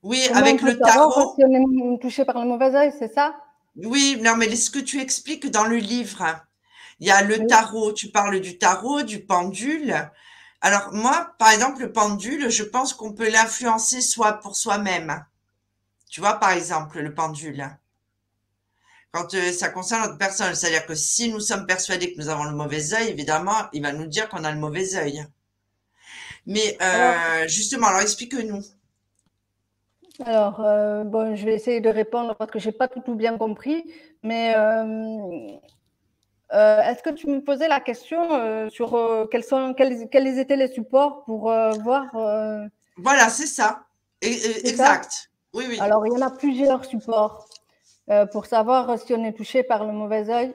oui, comment on avec peut le savoir tarot. si on est touché par le mauvais œil, c'est ça? Oui, non, mais ce que tu expliques dans le livre, il y a le Oui. tarot, tu parles du tarot, du pendule. Alors moi, par exemple, le pendule, je pense qu'on peut l'influencer soit pour soi-même. Tu vois, par exemple, le pendule. Quand ça concerne notre personne, c'est-à-dire que si nous sommes persuadés que nous avons le mauvais œil, évidemment, il va nous dire qu'on a le mauvais œil. Mais Alors, justement, alors explique-nous. bon, je vais essayer de répondre parce que j'ai pas tout bien compris, mais est-ce que tu me posais la question sur quels étaient les supports pour voir, Voilà, c'est ça. c'est ça? Exact. Oui, oui. Alors, il y en a plusieurs supports pour savoir si on est touché par le mauvais œil.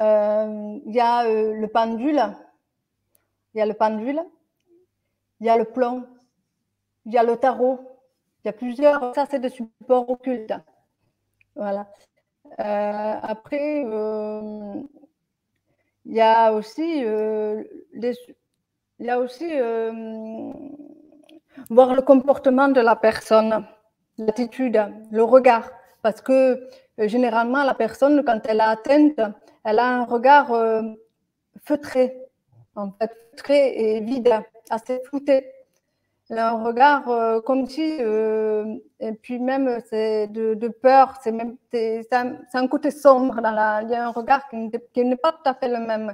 Il y a le pendule, il y a le pendule, il y a le plomb, il y a le tarot. Il y a plusieurs, ça c'est des supports occultes. Voilà. Après, il y a aussi, il y a aussi voir le comportement de la personne, l'attitude, le regard. Parce que généralement, la personne, quand elle est atteinte, elle a un regard feutré, en fait, feutré et vide, assez flouté. Elle a un regard comme si, et puis même c'est de peur, c'est un côté sombre il y a un regard qui n'est pas tout à fait le même.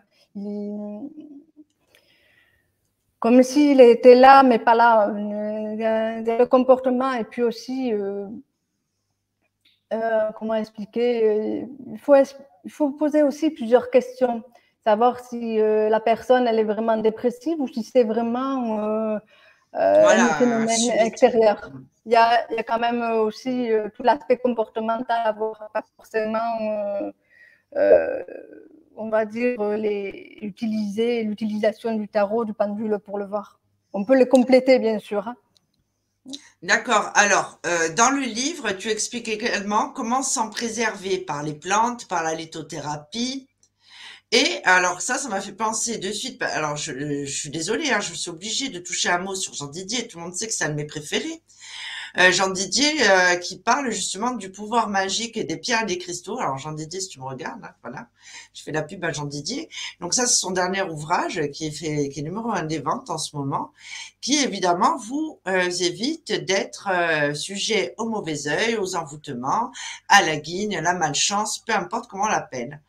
Comme s'il était là, mais pas là. Il y a le comportement et puis aussi, comment expliquer, il faut poser aussi plusieurs questions. Savoir si la personne, elle est vraiment dépressive ou si c'est vraiment un Voilà, phénomène subite. extérieur. Il y a quand même aussi tout l'aspect comportemental à voir, pas forcément, euh, on va dire, l'utilisation du tarot, du pendule pour le voir. On peut le compléter, bien sûr. Hein. D'accord. Alors, dans le livre, tu expliques également comment s'en préserver par les plantes, par la lithothérapie. Et alors ça m'a fait penser de suite. Alors, je suis désolée, hein, je suis obligée de toucher un mot sur Jean Didier. Tout le monde sait que c'est un de mes préférés. Jean Didier qui parle justement du pouvoir magique et des pierres et des cristaux. Alors Jean Didier, si tu me regardes, hein, voilà, je fais la pub à Jean Didier. Donc ça, c'est son dernier ouvrage qui est numéro 1 des ventes en ce moment, qui évidemment vous évite d'être sujet au mauvais œil, aux envoûtements, à la guigne, à la malchance, peu importe comment on l'appelle.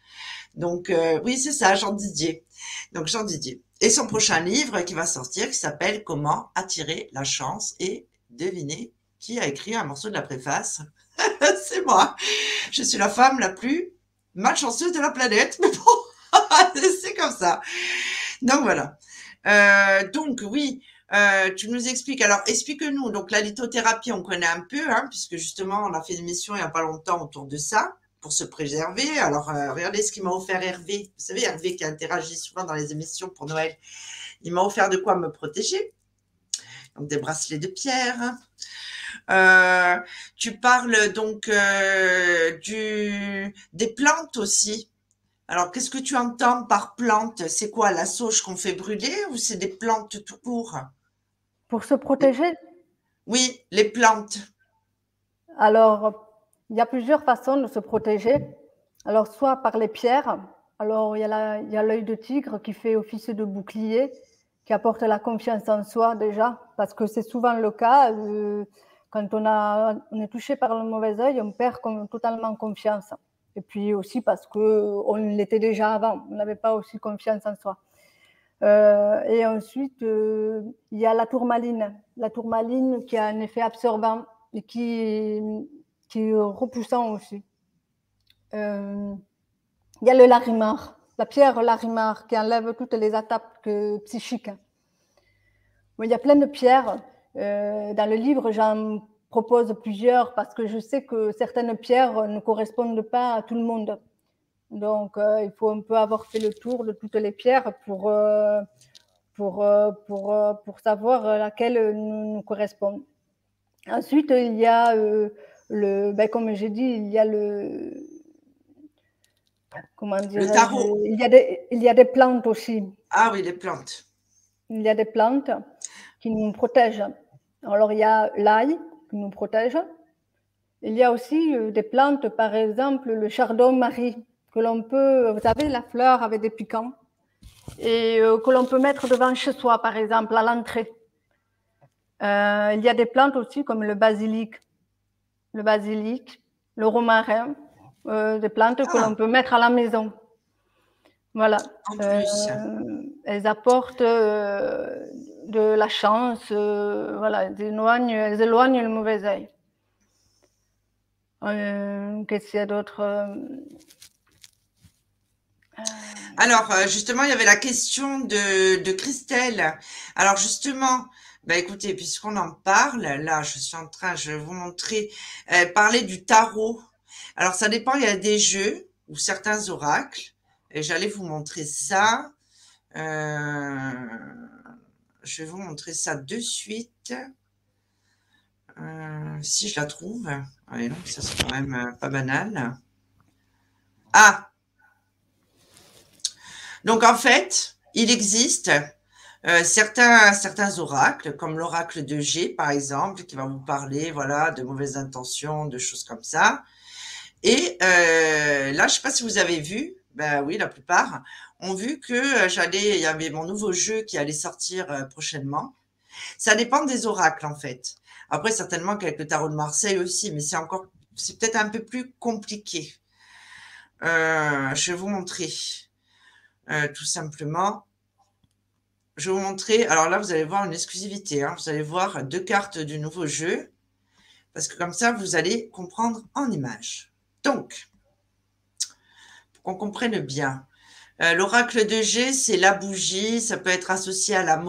Donc oui, c'est ça, Jean Didier. Donc Jean Didier. Et son prochain livre qui va sortir, qui s'appelle Comment attirer la chance et deviner qui a écrit un morceau de la préface. C'est moi. Je suis la femme la plus malchanceuse de la planète, mais bon, c'est comme ça. Donc voilà. Donc oui, tu nous expliques. Alors explique-nous. Donc la lithothérapie, on connaît un peu, hein, puisque justement on a fait une émission il n'y a pas longtemps autour de ça pour se préserver. Alors regardez ce qu'il m'a offert Hervé. Vous savez Hervé qui interagit souvent dans les émissions pour Noël. Il m'a offert de quoi me protéger. Donc des bracelets de pierre. Tu parles donc des plantes aussi. Alors, qu'est-ce que tu entends par plante? C'est quoi, la sauge qu'on fait brûler ou c'est des plantes tout court? Pour se protéger, Oui, les plantes. alors, il y a plusieurs façons de se protéger. Alors, soit par les pierres. Alors, il y a l'œil de tigre qui fait office de bouclier, qui apporte la confiance en soi déjà, parce que c'est souvent le cas. Quand on est touché par le mauvais œil, on perd totalement confiance. Et puis aussi parce qu'on l'était déjà avant, on n'avait pas aussi confiance en soi. Et ensuite, il y a la tourmaline. La tourmaline qui a un effet absorbant et qui est repoussant aussi. Il y a le larimar, la pierre larimar qui enlève toutes les attaques psychiques. Bon, il y a plein de pierres. Dans le livre, j'en propose plusieurs parce que je sais que certaines pierres ne correspondent pas à tout le monde. Donc, il faut un peu avoir fait le tour de toutes les pierres pour savoir laquelle nous correspond. Ensuite, il y a comme j'ai dit, il y a comment Le dirais-je, tarot. il y a des plantes aussi. Ah oui, les plantes. Il y a des plantes qui nous protègent. Alors, il y a l'ail qui nous protège. Il y a aussi des plantes, par exemple, le chardon-marie, que l'on peut, vous savez, la fleur avec des piquants, et que l'on peut mettre devant chez soi, par exemple, à l'entrée. Il y a des plantes aussi comme le basilic, le romarin, des plantes que l'on peut mettre à la maison. Voilà. En plus. Elles apportent de la chance, voilà, elles éloignent le mauvais œil. Qu'est-ce qu'il y a d'autre? Alors, justement, il y avait la question de Christelle. Alors, justement, bah, écoutez, puisqu'on en parle, là, je vais vous montrer, parler du tarot. Alors, ça dépend, il y a des jeux ou certains oracles. Et j'allais vous montrer ça. Je vais vous montrer ça de suite. Si je la trouve. Allez, donc, ça c'est quand même pas banal. Ah! Donc, en fait, il existe certains oracles, comme l'oracle de G, par exemple, qui va vous parler, voilà, de mauvaises intentions, de choses comme ça. Et là, je ne sais pas si vous avez vu, ben oui, la plupart ont vu que il y avait mon nouveau jeu qui allait sortir prochainement. Ça dépend des oracles, en fait. Après, certainement qu'avec le tarot de Marseille aussi, mais c'est peut-être un peu plus compliqué. Je vais vous montrer. Tout simplement. Je vais vous montrer. Alors là, vous allez voir une exclusivité. Hein. Vous allez voir 2 cartes du nouveau jeu. Parce que comme ça, vous allez comprendre en images. Donc, pour qu'on comprenne bien, l'oracle de G, c'est la bougie. Ça peut être associé à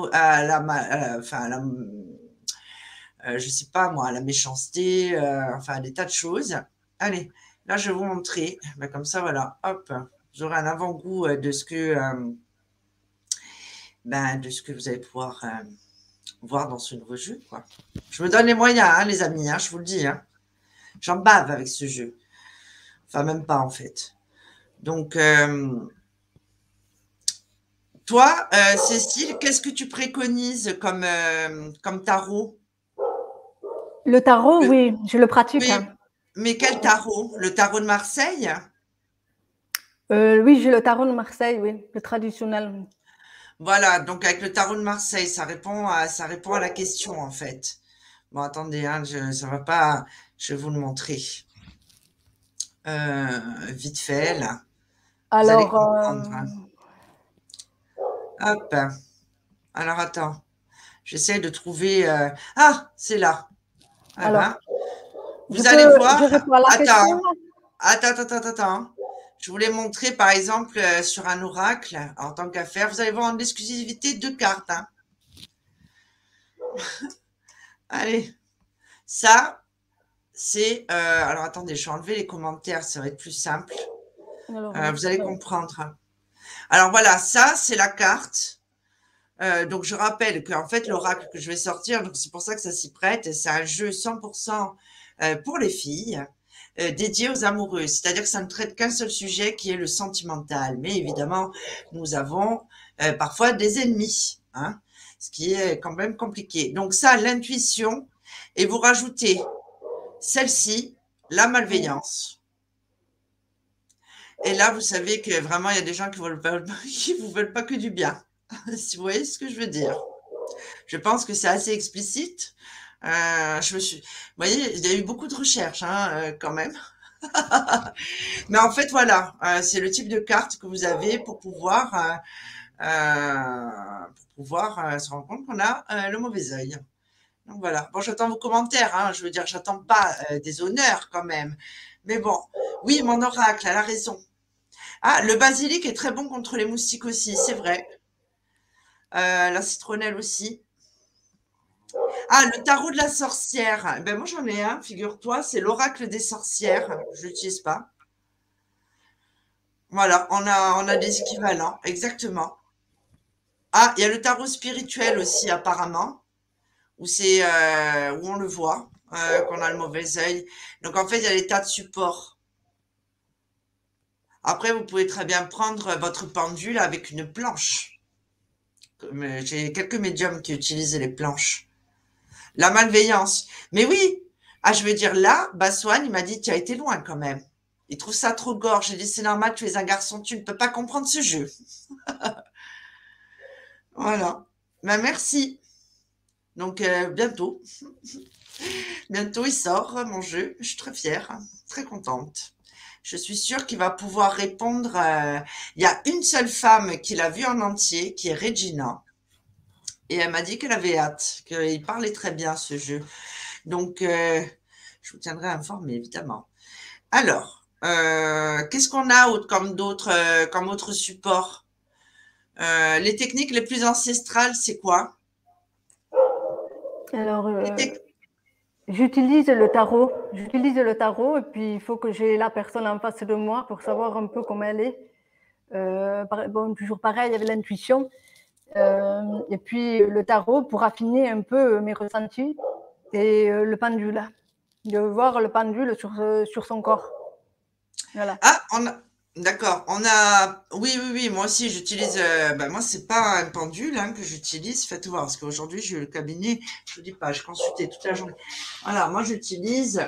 je sais pas moi, à la méchanceté, enfin, à des tas de choses. Allez, là, je vais vous montrer. Ben, comme ça, voilà, hop, vous aurez un avant-goût de ce que vous allez pouvoir voir dans ce nouveau jeu, quoi. Je me donne les moyens, hein, les amis, hein, je vous le dis. Hein. J'en bave avec ce jeu. Enfin, même pas, en fait. Donc, toi, Cécile, qu'est-ce que tu préconises comme tarot? Le tarot, oui, je le pratique. Oui, Hein. mais quel tarot? Le tarot de Marseille? Oui, j'ai le tarot de Marseille, oui, le traditionnel. Voilà, donc avec le tarot de Marseille, ça répond à la question, en fait. Bon, attendez, hein, ça va pas. Je vais vous le montrer. Vite fait, là. Vous allez Alors, comprendre. Hein. Hop. Alors, attends. J'essaie de trouver. Ah, c'est là. alors, Voilà. Vous allez voir. je réponds à la question. Attends. Je voulais montrer, par exemple, sur un oracle, en tant qu'affaire, vous allez voir en exclusivité 2 cartes. Hein. Allez. Ça, c'est... alors, attendez, je vais enlever les commentaires, ça va être plus simple. Alors, vous allez comprendre. Alors, voilà, ça, c'est la carte. Donc, je rappelle qu'en fait, l'oracle que je vais sortir, donc c'est pour ça que ça s'y prête, c'est un jeu 100% pour les filles, dédié aux amoureux. C'est-à-dire que ça ne traite qu'un seul sujet qui est le sentimental. Mais évidemment, nous avons parfois des ennemis, hein, ce qui est quand même compliqué. Donc ça, l'intuition, et vous rajoutez celle-ci, la malveillance. Et là, vous savez que vraiment, il y a des gens qui vous veulent pas que du bien. Si vous voyez ce que je veux dire. Je pense que c'est assez explicite. Vous voyez, il y a eu beaucoup de recherches, hein, quand même. Mais en fait, voilà, c'est le type de carte que vous avez pour pouvoir se rendre compte qu'on a le mauvais œil. Donc voilà. Bon, j'attends vos commentaires. Hein. Je veux dire, j'attends pas des honneurs quand même. Mais bon, oui, mon oracle, elle a raison. Ah, le basilic est très bon contre les moustiques aussi, c'est vrai. La citronnelle aussi. Ah, le tarot de la sorcière. Ben moi j'en ai un, figure-toi, c'est l'oracle des sorcières. Je l'utilise pas. Voilà, on a des équivalents, exactement. Ah, il y a le tarot spirituel aussi apparemment, où on le voit, qu'on a le mauvais œil. Donc en fait, il y a des tas de supports. Après, vous pouvez très bien prendre votre pendule avec une planche. J'ai quelques médiums qui utilisent les planches. La malveillance. Mais oui, ah, je veux dire, là, Bassoine, il m'a dit, tu as été loin quand même. Il trouve ça trop gore. J'ai dit, c'est normal, tu es un garçon, tu ne peux pas comprendre ce jeu. Voilà. Ben, merci. Donc, bientôt. Bientôt, il sort, mon jeu. Je suis très fière, très contente. Je suis sûre qu'il va pouvoir répondre. Il y a une seule femme qui l'a vu en entier, qui est Regina. Et elle m'a dit qu'elle avait hâte, qu'il parlait très bien, ce jeu. Donc, je vous tiendrai informé, évidemment. Alors, qu'est-ce qu'on a comme autre support? Les techniques les plus ancestrales, c'est quoi? Alors, j'utilise le tarot. J'utilise le tarot et puis il faut que j'ai la personne en face de moi pour savoir un peu comment elle est. Bon, toujours pareil avec l'intuition. Et puis le tarot pour affiner un peu mes ressentis et le pendule. De voir le pendule sur son corps. Voilà. Ah, d'accord. Oui, moi aussi, j'utilise. Moi, c'est pas un pendule que j'utilise. Faites voir, parce qu'aujourd'hui, j'ai eu le cabinet. Je vous dis pas, je consultais toute la journée. Voilà, moi, j'utilise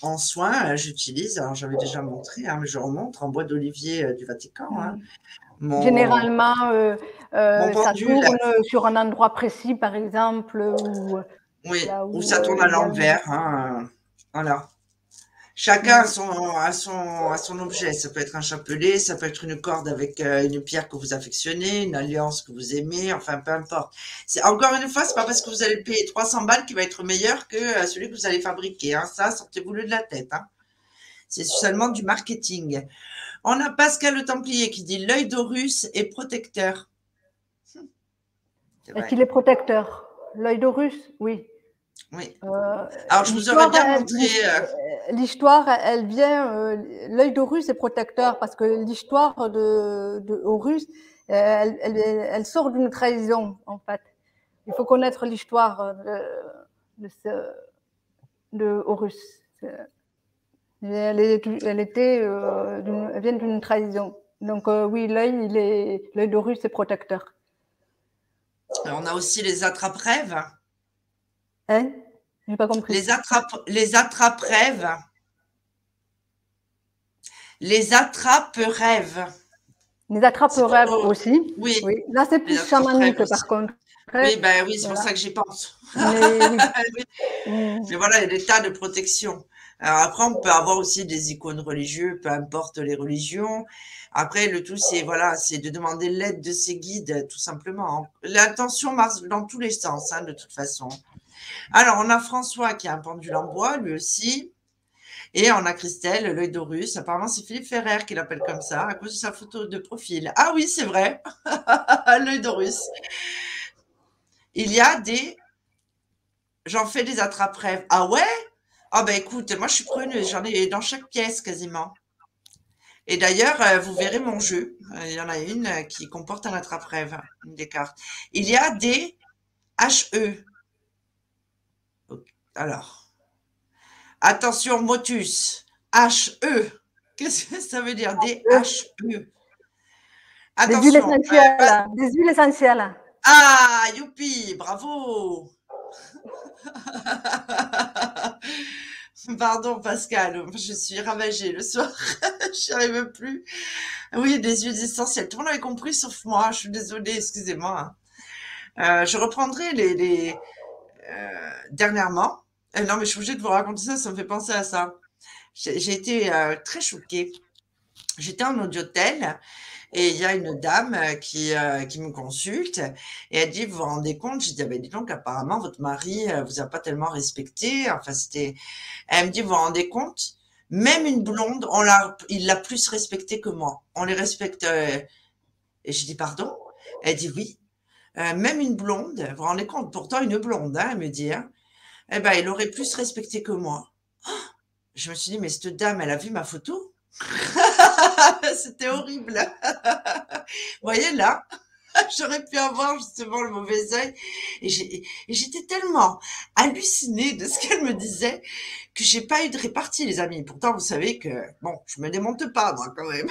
en soins. J'utilise. Alors, j'avais déjà montré, mais je remontre en bois d'olivier du Vatican. Généralement, ça pendule. tourne sur un endroit précis, par exemple, où ça tourne à l'envers. Voilà. Chacun a son objet. Ça peut être un chapelet, ça peut être une corde avec une pierre que vous affectionnez, une alliance que vous aimez, enfin peu importe. Encore une fois, c'est pas parce que vous allez payer 300 balles qu'il va être meilleur que celui que vous allez fabriquer. Ça, sortez-vous-le de la tête. C'est seulement du marketing. On a Pascal le Templier qui dit l'œil d'Horus est protecteur. Est-ce qu'il est protecteur? L'œil d'Horus, oui. Oui. Alors, je vous aurais bien montré. L'histoire, elle vient. L'œil d'Horus est protecteur parce que l'histoire de Horus, elle sort d'une trahison, en fait. Il faut connaître l'histoire de Horus. Elle vient d'une trahison. Donc, oui, l'œil d'Horus est protecteur. Alors, on a aussi les attrape-rêves. Hein? J'ai pas compris. Les attrape-rêves. Les attrape-rêves. Les attrape-rêves aussi. Oui. Là, c'est plus chamanique, par contre. Oui, c'est pour ça que j'y pense. Mais voilà, il y a des tas de protections. Alors après, on peut avoir aussi des icônes religieuses, peu importe les religions. Après, le tout, c'est de demander l'aide de ses guides, tout simplement. L'intention marche dans tous les sens, de toute façon. Alors, on a François qui a un pendule en bois, lui aussi. Et on a Christelle, l'œil d'Horus. Apparemment, c'est Philippe Ferrer qui l'appelle comme ça, à cause de sa photo de profil. Ah oui, c'est vrai. L'œil d'Horus. Il y a J'en fais des attrape-rêves. Ah ouais? Ah écoute, moi je suis preneuse, j'en ai dans chaque pièce quasiment. Et d'ailleurs, vous verrez mon jeu. Il y en a une qui comporte un attrape-rêve, une des cartes. Il y a des HE. Alors, attention, motus. HE. Qu'est-ce que ça veut dire? Des HE. Attention. Des huiles essentielles. Des huiles essentielles. Ah, youpi, bravo. Pardon Pascal, je suis ravagée le soir, je n'y arrive plus. Oui, des huiles essentielles, tout le monde avait compris sauf moi, je suis désolée, excusez-moi. Je reprendrai dernièrement. Non mais je suis obligée de vous raconter ça, ça me fait penser à ça. J'ai été très choquée. J'étais en audiotel et il y a une dame qui me consulte et elle dit, vous vous rendez compte? Je dis, dis donc, apparemment, votre mari vous a pas tellement respecté. Enfin, elle me dit, vous vous rendez compte? Même une blonde, il l'a plus respectée que moi. On les respecte. Et je dis, pardon? Elle dit, oui. Même une blonde, vous vous rendez compte? Pourtant, une blonde, elle me dit, il aurait plus respecté que moi. Je me suis dit, mais cette dame, elle a vu ma photo? C'était horrible. Vous voyez là, J'aurais pu avoir justement le mauvais œil. Et j'étais tellement hallucinée de ce qu'elle me disait que j'ai pas eu de répartie, les amis. Pourtant, vous savez que, bon, je me démonte pas, moi, quand même.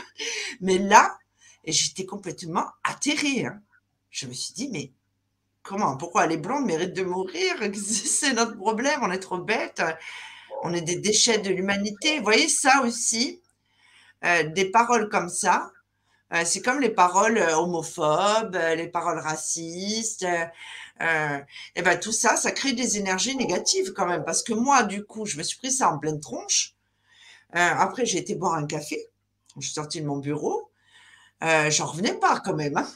Mais là, j'étais complètement atterrée, hein. Je me suis dit, mais comment? Pourquoi les blondes méritent de mourir? C'est notre problème, on est trop bêtes. On est des déchets de l'humanité. Vous voyez ça aussi, des paroles comme ça. C'est comme les paroles homophobes, les paroles racistes. Et ben tout ça, ça crée des énergies négatives quand même. Parce que moi, du coup, je me suis pris ça en pleine tronche. Après, j'ai été boire un café. Je suis sortie de mon bureau. J'en revenais pas quand même, hein.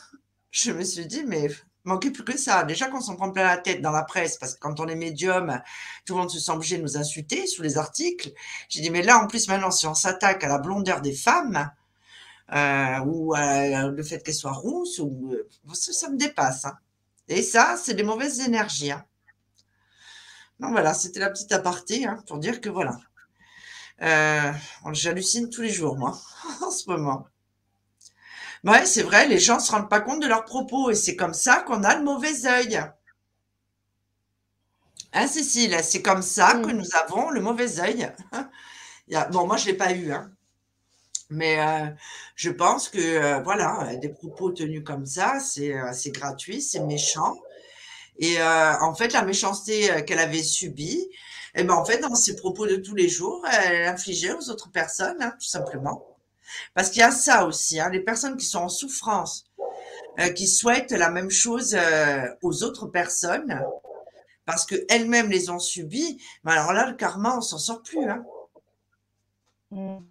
Je me suis dit, mais manquait plus que ça. Déjà qu'on s'en prend plein la tête dans la presse, parce que quand on est médium, tout le monde se sent obligé de nous insulter sous les articles. J'ai dit, mais là, en plus, maintenant, si on s'attaque à la blondeur des femmes, ou le fait qu'elles soient rousses, ou ça me dépasse, hein. Et ça, c'est des mauvaises énergies, hein. Donc voilà, c'était la petite aparté, hein, pour dire que voilà. J'hallucine tous les jours, moi, en ce moment. Ouais, c'est vrai, les gens se rendent pas compte de leurs propos et c'est comme ça qu'on a le mauvais œil. Hein, Cécile, c'est comme ça que nous avons le mauvais œil. Bon, moi, je l'ai pas eu, hein. Mais je pense que, voilà, des propos tenus comme ça, c'est gratuit, c'est méchant. Et en fait, la méchanceté qu'elle avait subie, eh ben, en fait, dans ses propos de tous les jours, elle infligeait aux autres personnes, hein, tout simplement. Parce qu'il y a ça aussi, hein, les personnes qui sont en souffrance, qui souhaitent la même chose aux autres personnes, parce qu'elles-mêmes les ont subies. Mais alors là, le karma, on s'en sort plus, hein.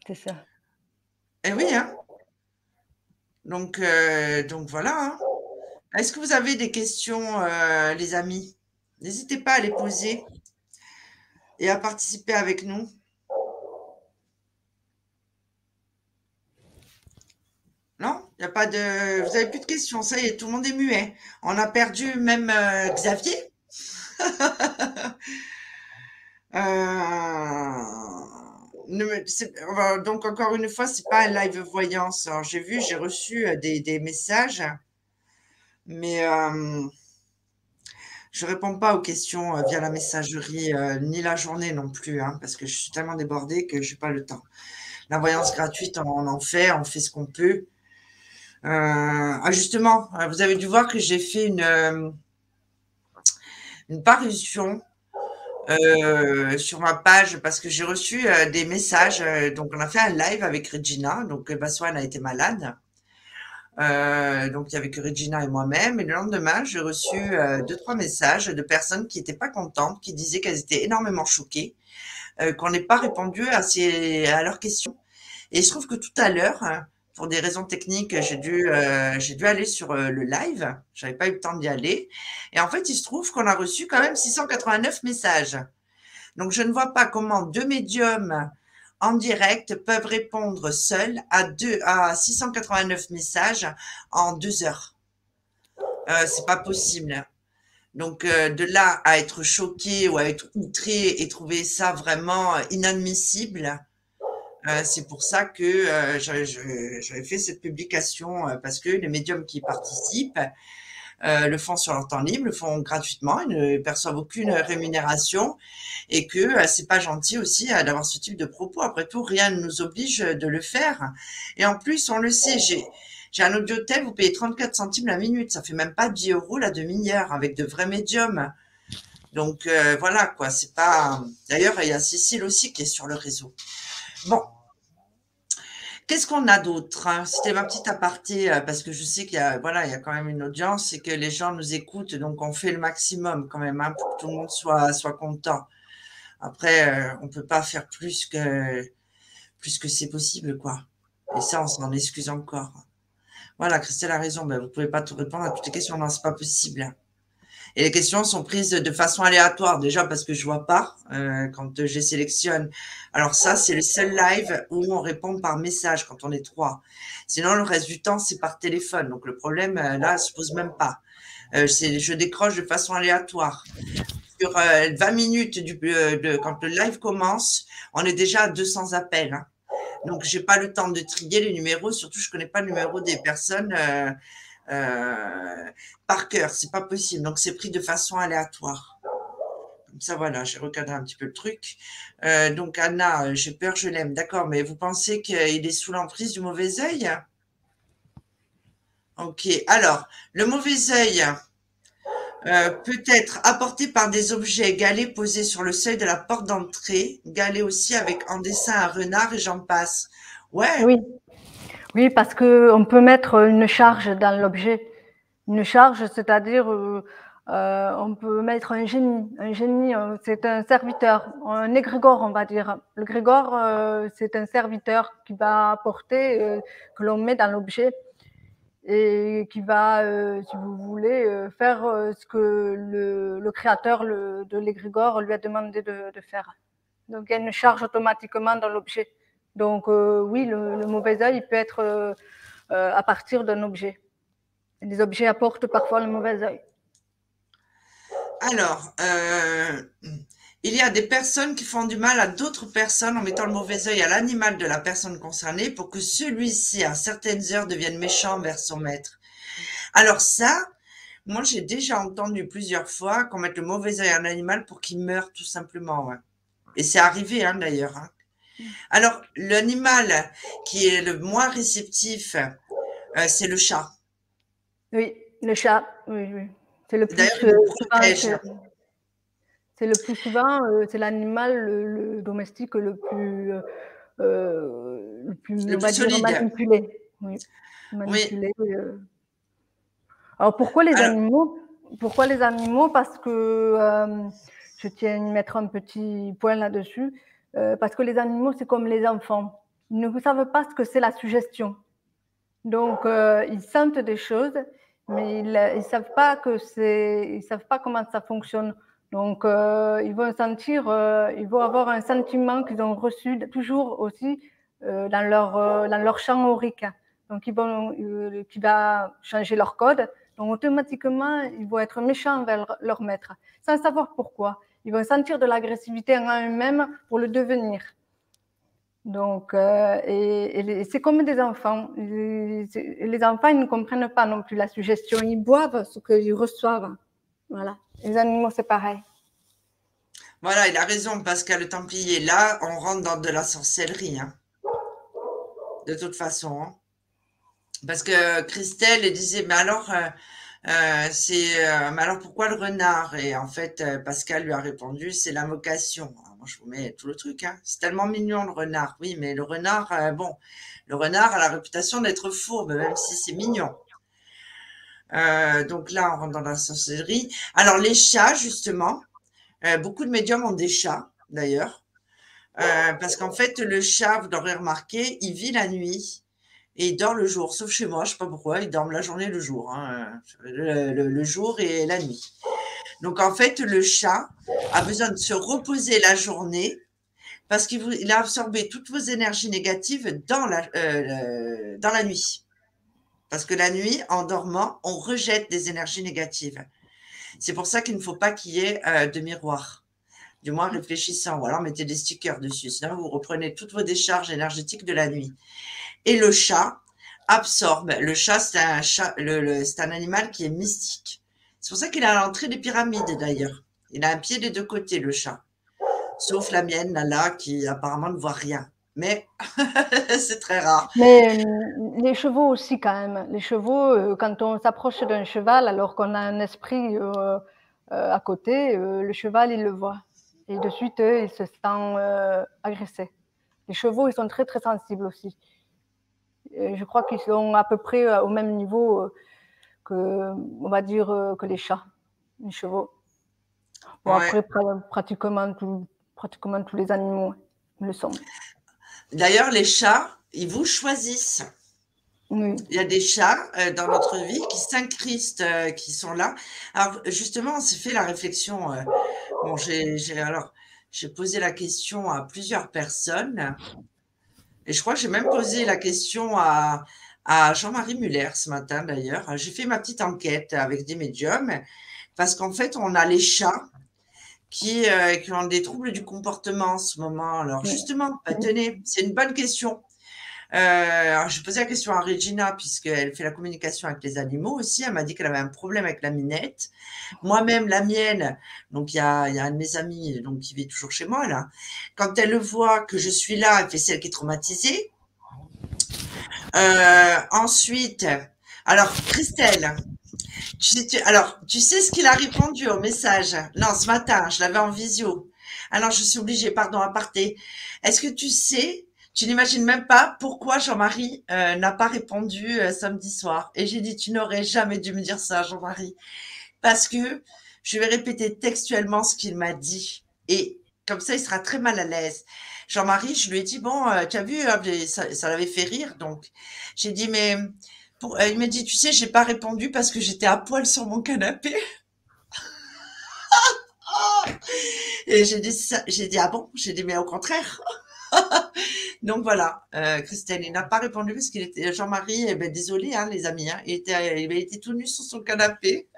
C'est ça. Eh oui, hein. Donc voilà, hein. Est-ce que vous avez des questions, les amis? N'hésitez pas à les poser et à participer avec nous. Non? Il n'y a pas de... Vous avez plus de questions, ça y est, tout le monde est muet. On a perdu même Xavier. Donc encore une fois, c'est pas un live voyance. Alors, j'ai reçu des messages, mais je réponds pas aux questions via la messagerie, ni la journée non plus, hein, parce que je suis tellement débordée que j'ai pas le temps. La voyance gratuite, on en fait, on fait ce qu'on peut. Justement, vous avez dû voir que j'ai fait une parution sur ma page parce que j'ai reçu des messages. Donc, on a fait un live avec Regina. Donc, Baswan a été malade. Donc, il n'y avait que Regina et moi-même. Et le lendemain, j'ai reçu 2-3 messages de personnes qui n'étaient pas contentes, qui disaient qu'elles étaient énormément choquées, qu'on n'ait pas répondu à leurs questions. Et je trouve que tout à l'heure, pour des raisons techniques, j'ai dû aller sur le live. J'avais pas eu le temps d'y aller. Et en fait, il se trouve qu'on a reçu quand même 689 messages. Donc, je ne vois pas comment 2 médiums en direct peuvent répondre seuls à 689 messages en 2 heures. C'est pas possible. Donc, de là à être choqué ou à être outré et trouver ça vraiment inadmissible, c'est pour ça que j'avais fait cette publication parce que les médiums qui participent le font sur leur temps libre, le font gratuitement, ils ne perçoivent aucune rémunération et que c'est pas gentil aussi d'avoir ce type de propos. Après tout, rien ne nous oblige de le faire. Et en plus, on le sait, j'ai un audiotel, vous payez 34 centimes la minute, ça fait même pas 10 € la demi-heure avec de vrais médiums. Donc voilà quoi, c'est pas. D'ailleurs, il y a Cécile aussi qui est sur le réseau. Bon. Qu'est-ce qu'on a d'autre, hein? C'était ma petite aparté parce que je sais qu'il y a, voilà, il y a quand même une audience et que les gens nous écoutent, donc on fait le maximum quand même, hein, pour que tout le monde soit content. Après, on peut pas faire plus que c'est possible, quoi. Et ça, on s'en excuse encore. Voilà, Christelle a raison. Ben, vous pouvez pas tout répondre à toutes les questions, non, c'est pas possible. Et les questions sont prises de façon aléatoire, déjà parce que je vois pas quand je sélectionne. Alors ça, c'est le seul live où on répond par message quand on est 3. Sinon, le reste du temps, c'est par téléphone. Donc le problème, là, se pose même pas. Je décroche de façon aléatoire. Sur 20 minutes quand le live commence, on est déjà à 200 appels, hein. Donc, j'ai pas le temps de trier les numéros. Surtout, je connais pas le numéro des personnes par cœur, c'est pas possible. Donc c'est pris de façon aléatoire. Comme ça, voilà, j'ai recadré un petit peu le truc. Donc Anna, j'ai peur, je l'aime. D'accord, mais vous pensez qu'il est sous l'emprise du mauvais œil? Ok, alors, le mauvais œil peut être apporté par des objets galets posés sur le seuil de la porte d'entrée, galets aussi avec en dessin un renard et j'en passe. Ouais, Oui, oui, parce qu'on peut mettre une charge dans l'objet. Une charge, c'est-à-dire on peut mettre un génie. Un génie, c'est un serviteur, un égrégore, on va dire. Le grégore, c'est un serviteur qui va apporter, que l'on met dans l'objet et qui va, si vous voulez, faire ce que le créateur de l'égrégore lui a demandé de faire. Donc il y a une charge automatiquement dans l'objet. Donc oui, le mauvais œil peut être à partir d'un objet. Les objets apportent parfois le mauvais œil. alors, il y a des personnes qui font du mal à d'autres personnes en mettant le mauvais œil à l'animal de la personne concernée pour que celui-ci, à certaines heures, devienne méchant envers son maître. Alors ça, moi j'ai déjà entendu plusieurs fois qu'on mette le mauvais œil à un animal pour qu'il meure tout simplement. Ouais. Et c'est arrivé hein, d'ailleurs. Hein. Alors, l'animal qui est le moins réceptif, c'est le chat. Oui, le chat, oui, oui. C'est le plus D'ailleurs, il nous protège. c'est le plus souvent, c'est l'animal le domestique le plus, on va dire, solide. manipulé. Oui, manipulé. Oui. Alors pourquoi les animaux? Pourquoi les animaux? Parce que je tiens à mettre un petit point là-dessus. Parce que les animaux, c'est comme les enfants. Ils ne savent pas ce que c'est la suggestion. Donc, ils sentent des choses, mais ils savent pas ils savent pas comment ça fonctionne. Donc, ils vont sentir, ils vont avoir un sentiment qu'ils ont reçu toujours aussi dans leur champ aurique. Donc, qui va changer leur code. Donc, automatiquement, ils vont être méchants envers leur maître, sans savoir pourquoi. Ils vont sentir de l'agressivité en eux-mêmes pour le devenir. Donc, c'est comme des enfants. Les enfants, ils ne comprennent pas non plus la suggestion. Ils boivent ce qu'ils reçoivent. Voilà. Les animaux, c'est pareil. Voilà, il a raison, Pascal le Templier. Là, on rentre dans de la sorcellerie. Hein. De toute façon. Hein. Parce que Christelle elle disait, mais alors, mais alors pourquoi le renard? Et en fait, Pascal lui a répondu, c'est l'invocation. Moi, je vous mets tout le truc. Hein. C'est tellement mignon le renard. Oui, mais le renard, le renard a la réputation d'être fourbe, même si c'est mignon. Donc là, on rentre dans la sorcellerie. Alors les chats, justement, beaucoup de médiums ont des chats, d'ailleurs, parce qu'en fait, le chat, vous l'aurez remarqué, il vit la nuit. Et il dort le jour, sauf chez moi, je sais pas pourquoi, ils dorment la journée et le jour, hein, le jour et la nuit. Donc en fait, le chat a besoin de se reposer la journée parce qu'il a absorbé toutes vos énergies négatives dans la nuit. Parce que la nuit, en dormant, on rejette des énergies négatives. C'est pour ça qu'il ne faut pas qu'il y ait de miroir. Du moins réfléchissant, ou alors mettez des stickers dessus, sinon vous reprenez toutes vos décharges énergétiques de la nuit. Et le chat absorbe. Le chat, c'est un animal qui est mystique. C'est pour ça qu'il est à l'entrée des pyramides, d'ailleurs. Il a un pied des deux côtés, le chat. Sauf la mienne, Lala, qui apparemment ne voit rien. Mais c'est très rare. Mais les chevaux aussi, quand même. Les chevaux, quand on s'approche d'un cheval, alors qu'on a un esprit à côté, le cheval, il le voit. Et de suite, il se sent agressé. Les chevaux, ils sont très, très sensibles aussi. Je crois qu'ils sont à peu près au même niveau on va dire, que les chats, les chevaux. Bon, Ouais. après, pratiquement tous les animaux le sont. D'ailleurs, les chats, ils vous choisissent. Oui. Il y a des chats dans notre vie qui s'incrustent, qui sont là. Alors, justement, on s'est fait la réflexion. Bon, j'ai posé la question à plusieurs personnes. Et je crois que j'ai même posé la question à Jean-Marie Muller ce matin, d'ailleurs. J'ai fait ma petite enquête avec des médiums parce qu'en fait, on a les chats qui ont des troubles du comportement en ce moment. Alors, justement, tenez, c'est une bonne question. Alors, j'ai posé la question à Regina, puisqu'elle fait la communication avec les animaux aussi. Elle m'a dit qu'elle avait un problème avec la minette. Moi-même, la mienne, donc il y a un de mes amis donc, qui vit toujours chez moi, là. Quand elle le voit que je suis là, elle fait celle qui est traumatisée. Ensuite, alors, Christelle, alors, tu sais ce qu'il a répondu au message? Non, ce matin, je l'avais en visio. Alors, je suis obligée, pardon, aparté. Est-ce que tu sais, tu n'imagines même pas pourquoi Jean-Marie n'a pas répondu samedi soir? Et j'ai dit, tu n'aurais jamais dû me dire ça, Jean-Marie. Parce que je vais répéter textuellement ce qu'il m'a dit. Et comme ça, il sera très mal à l'aise. Jean-Marie, je lui ai dit, bon, tu as vu, ça l'avait fait rire. Donc, j'ai dit, mais il m'a dit, tu sais, j'ai pas répondu parce que j'étais à poil sur mon canapé. Et j'ai dit, ah bon? J'ai dit, mais au contraire. Donc voilà, Christelle, il n'a pas répondu parce qu'il était, Jean-Marie, eh ben, désolé, hein, les amis, hein, il était tout nu sur son canapé.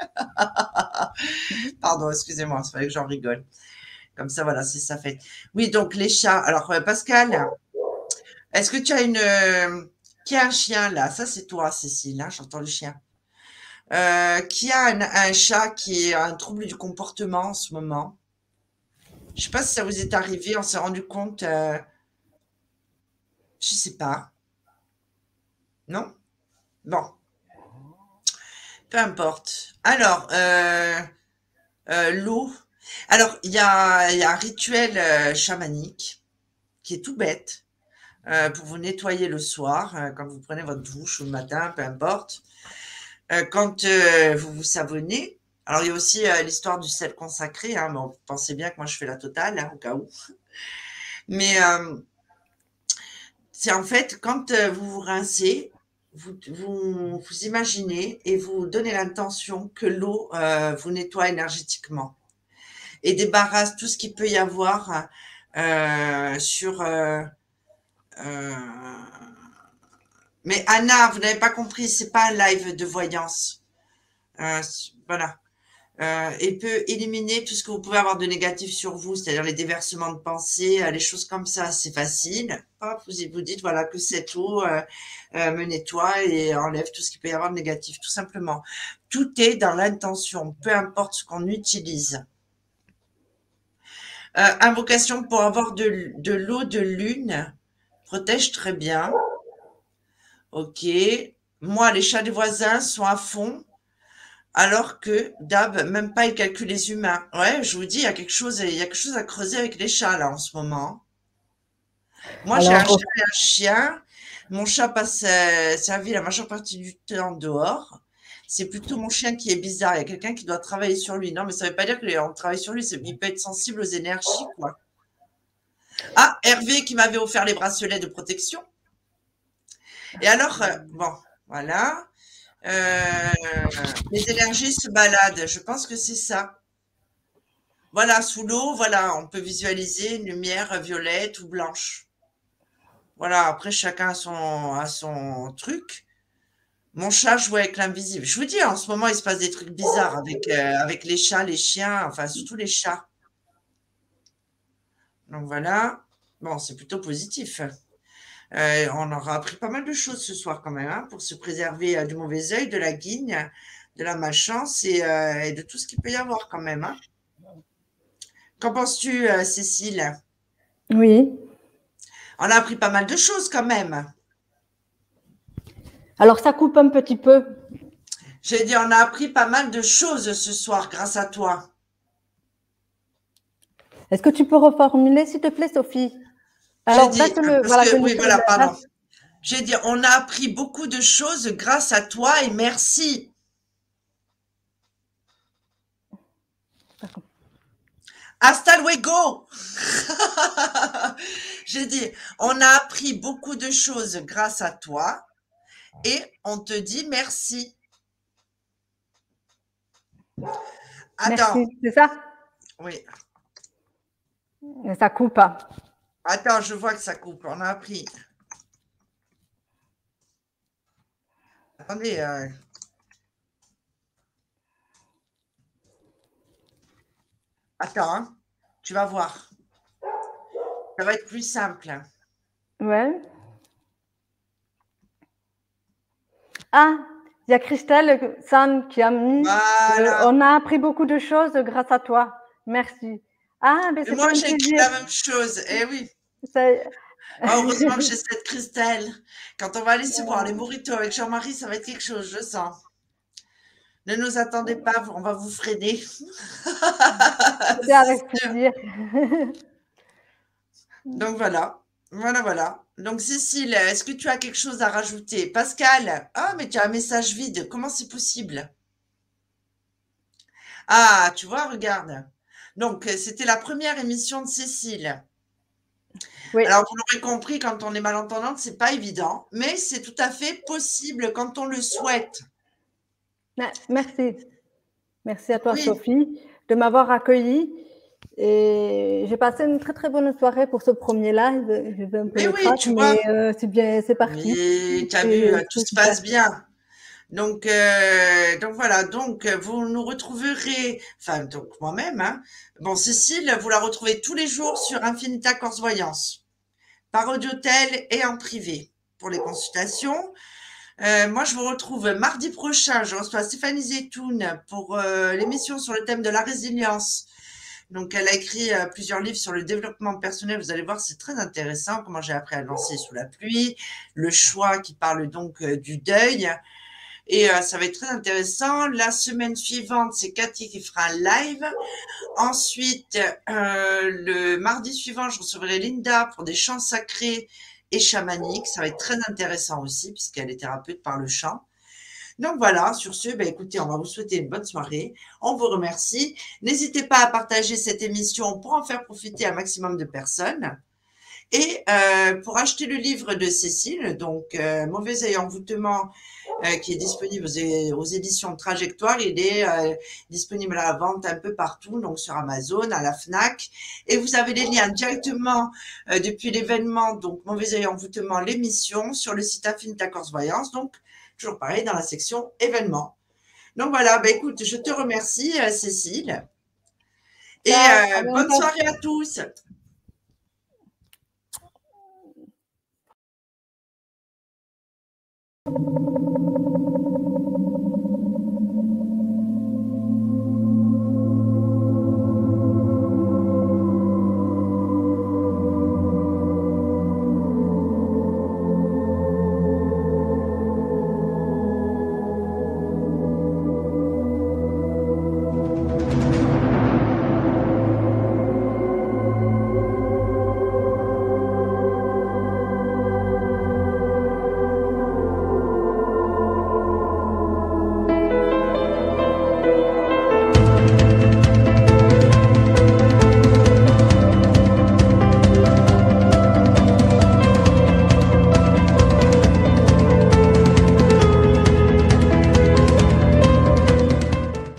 Pardon, excusez-moi, il fallait que j'en rigole. Comme ça, voilà, c'est ça fait. Oui, donc les chats. Alors, Pascal, est-ce que tu as qui a un chien là? Ça, c'est toi, Cécile, hein, j'entends le chien. Qui a un chat qui a un trouble du comportement en ce moment? Je sais pas si ça vous est arrivé, on s'est rendu compte, je sais pas, non? Bon, peu importe. Alors, l'eau. Alors, il y a un rituel chamanique qui est tout bête pour vous nettoyer le soir, quand vous prenez votre douche ou le matin, peu importe. Quand vous vous savonnez, alors il y a aussi l'histoire du sel consacré, hein, mais vous pensez bien que moi je fais la totale, hein, au cas où. Mais c'est en fait, quand vous vous rincez, vous imaginez et vous donnez l'intention que l'eau vous nettoie énergétiquement et débarrasse tout ce qu'il peut y avoir sur... euh, Mais Anna, vous n'avez pas compris, c'est pas un live de voyance. Voilà. Et peut éliminer tout ce que vous pouvez avoir de négatif sur vous, c'est-à-dire les déversements de pensée, les choses comme ça, c'est facile. Hop, vous dites voilà que cette eau me nettoie et enlève tout ce qu'il peut y avoir de négatif, tout simplement. Tout est dans l'intention, peu importe ce qu'on utilise. Invocation pour avoir de l'eau de lune, protège très bien. Ok. Moi, les chats des voisins sont à fond. Alors que Dab, même pas, il calcule les humains. Ouais, je vous dis, il y a quelque chose à creuser avec les chats, là, en ce moment. Moi, j'ai un Alors, chat et un chien. Mon chat passe sa vie la majeure partie du temps dehors. C'est plutôt mon chien qui est bizarre. Il y a quelqu'un qui doit travailler sur lui. Non, mais ça veut pas dire qu'on travaille sur lui. Il peut être sensible aux énergies, quoi. Ah, Hervé qui m'avait offert les bracelets de protection. Et alors, bon, voilà. Les énergies se baladent. Je pense que c'est ça. Voilà, sous l'eau, voilà, on peut visualiser une lumière violette ou blanche. Voilà, après chacun a son truc. Mon chat jouait avec l'invisible. Je vous dis, en ce moment, il se passe des trucs bizarres avec les chats, les chiens, enfin surtout les chats. Donc voilà. Bon, c'est plutôt positif. On aura appris pas mal de choses ce soir quand même, hein, pour se préserver du mauvais œil, de la guigne, de la malchance et de tout ce qu'il peut y avoir quand même, hein. Qu'en penses-tu, Cécile? oui. On a appris pas mal de choses quand même. Alors, ça coupe un petit peu. J'ai dit, on a appris pas mal de choses ce soir grâce à toi. Est-ce que tu peux reformuler, s'il te plaît, Sophie? J'ai Alors, dit, baisse-le. parce Voilà, que, je oui, ne voilà, te- pardon. J'ai dit, on a appris beaucoup de choses grâce à toi et merci. Hasta luego. J'ai dit, on a appris beaucoup de choses grâce à toi et on te dit merci. Attends, Merci, c'est ça? oui. Ça coupe. Attends, je vois que ça coupe. On a appris. Attendez. Attends, hein. Tu vas voir. Ça va être plus simple. Ouais. Ah, il y a Christelle San qui a mis Voilà. on a appris beaucoup de choses grâce à toi. Merci. Ah, mais Et c'est moi, pas un j'ai écrit plaisir. la même chose. Eh oui. C'est- Oh, heureusement que j'ai cette Christelle. Quand on va aller se boire les burritos avec Jean-Marie, ça va être quelque chose, je sens. Ne nous attendez pas, on va vous freiner. C'est avec C'est sûr. plaisir. Donc voilà. Voilà. Donc Cécile, est-ce que tu as quelque chose à rajouter? Pascal, ah, mais tu as un message vide. Comment c'est possible? Ah, tu vois, regarde. Donc, c'était la première émission de Cécile. Oui, Alors, vous l'aurez compris, quand on est malentendante, c'est pas évident, mais c'est tout à fait possible quand on le souhaite. merci. Merci à toi, Oui. Sophie, de m'avoir accueillie. Et j'ai passé une très très bonne soirée pour ce premier live. J'ai un peu Mais le oui, trac, tu vois. mais c'est bien, c'est parti. Mais tu as Et vu, tout c'est se passe super. bien. Donc voilà, donc vous nous retrouverez, enfin donc moi-même, hein. Bon, Cécile, vous la retrouvez tous les jours sur Infinita Corse Voyance, par audiotel et en privé pour les consultations. Moi, je vous retrouve mardi prochain. Je reçois Stéphanie Zetoun pour l'émission sur le thème de la résilience. Donc, elle a écrit plusieurs livres sur le développement personnel. Vous allez voir, c'est très intéressant. Comment j'ai appris à lancer sous la pluie, le choix qui parle donc du deuil. Et ça va être très intéressant. La semaine suivante, c'est Cathy qui fera un live. Ensuite, le mardi suivant, je recevrai Linda pour des chants sacrés et chamaniques. Ça va être très intéressant aussi, puisqu'elle est thérapeute par le chant. Donc voilà, sur ce, ben écoutez, on va vous souhaiter une bonne soirée. On vous remercie. N'hésitez pas à partager cette émission pour en faire profiter un maximum de personnes. Et pour acheter le livre de Cécile, donc Mauvais œil envoûtement, qui est disponible aux éditions Trajectoire, il est disponible à la vente un peu partout, donc sur Amazon, à la Fnac. Et vous avez les liens directement depuis l'événement, donc Mauvais œil envoûtement, l'émission, sur le site Infinita Corse Voyance, donc toujours pareil dans la section événements. Donc voilà, ben écoute, je te remercie Cécile. Et bonne soirée à tous.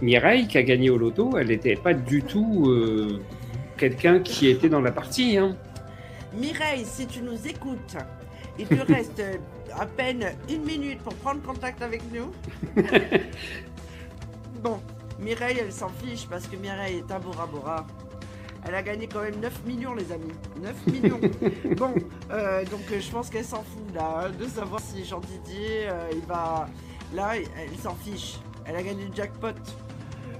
Mireille, qui a gagné au loto, elle n'était pas du tout quelqu'un qui était dans la partie. Hein. Mireille, si tu nous écoutes, il te reste à peine 1 minute pour prendre contact avec nous. Bon, Mireille, elle s'en fiche parce que Mireille est un Bora Bora. Elle a gagné quand même 9 millions, les amis. 9 millions. Bon, donc je pense qu'elle s'en fout là, de savoir si Jean Didier, il va... Là, elle s'en fiche. Elle a gagné le jackpot.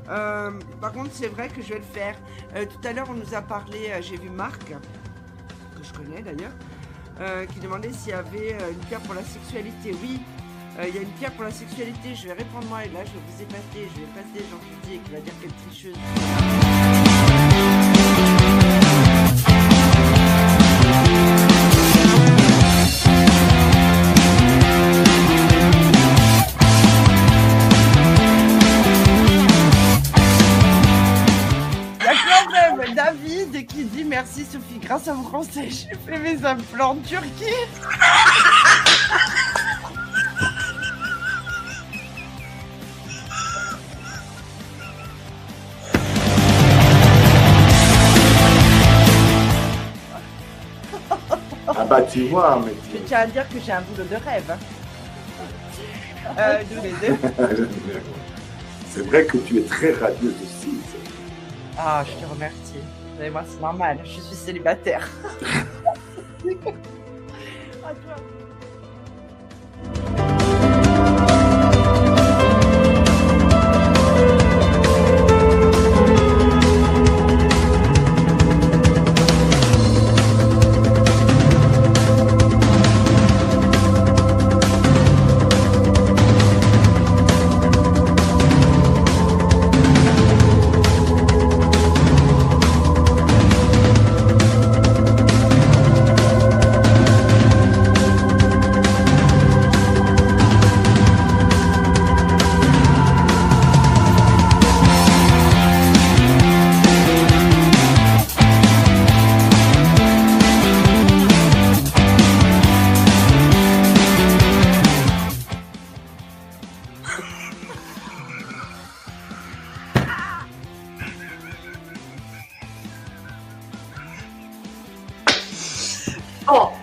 Par contre, c'est vrai que je vais le faire. Tout à l'heure, on nous a parlé, j'ai vu Marc, que je connais d'ailleurs, qui demandait s'il y avait une pierre pour la sexualité. Oui, il y a une pierre pour la sexualité. Je vais répondre moi, et là, je vais vous épater. Je vais passer Jean Didier qui va dire quelle tricheuse. David qui dit merci Sophie, grâce à vos conseils, j'ai fait mes implants en Turquie. Ah bah tu vois, mais Je tiens à dire que j'ai un boulot de rêve. Tous les deux. c'est vrai que tu es très radieuse aussi. Ah, je te remercie. Vous savez, moi, c'est normal, je suis célibataire. À toi. Bon,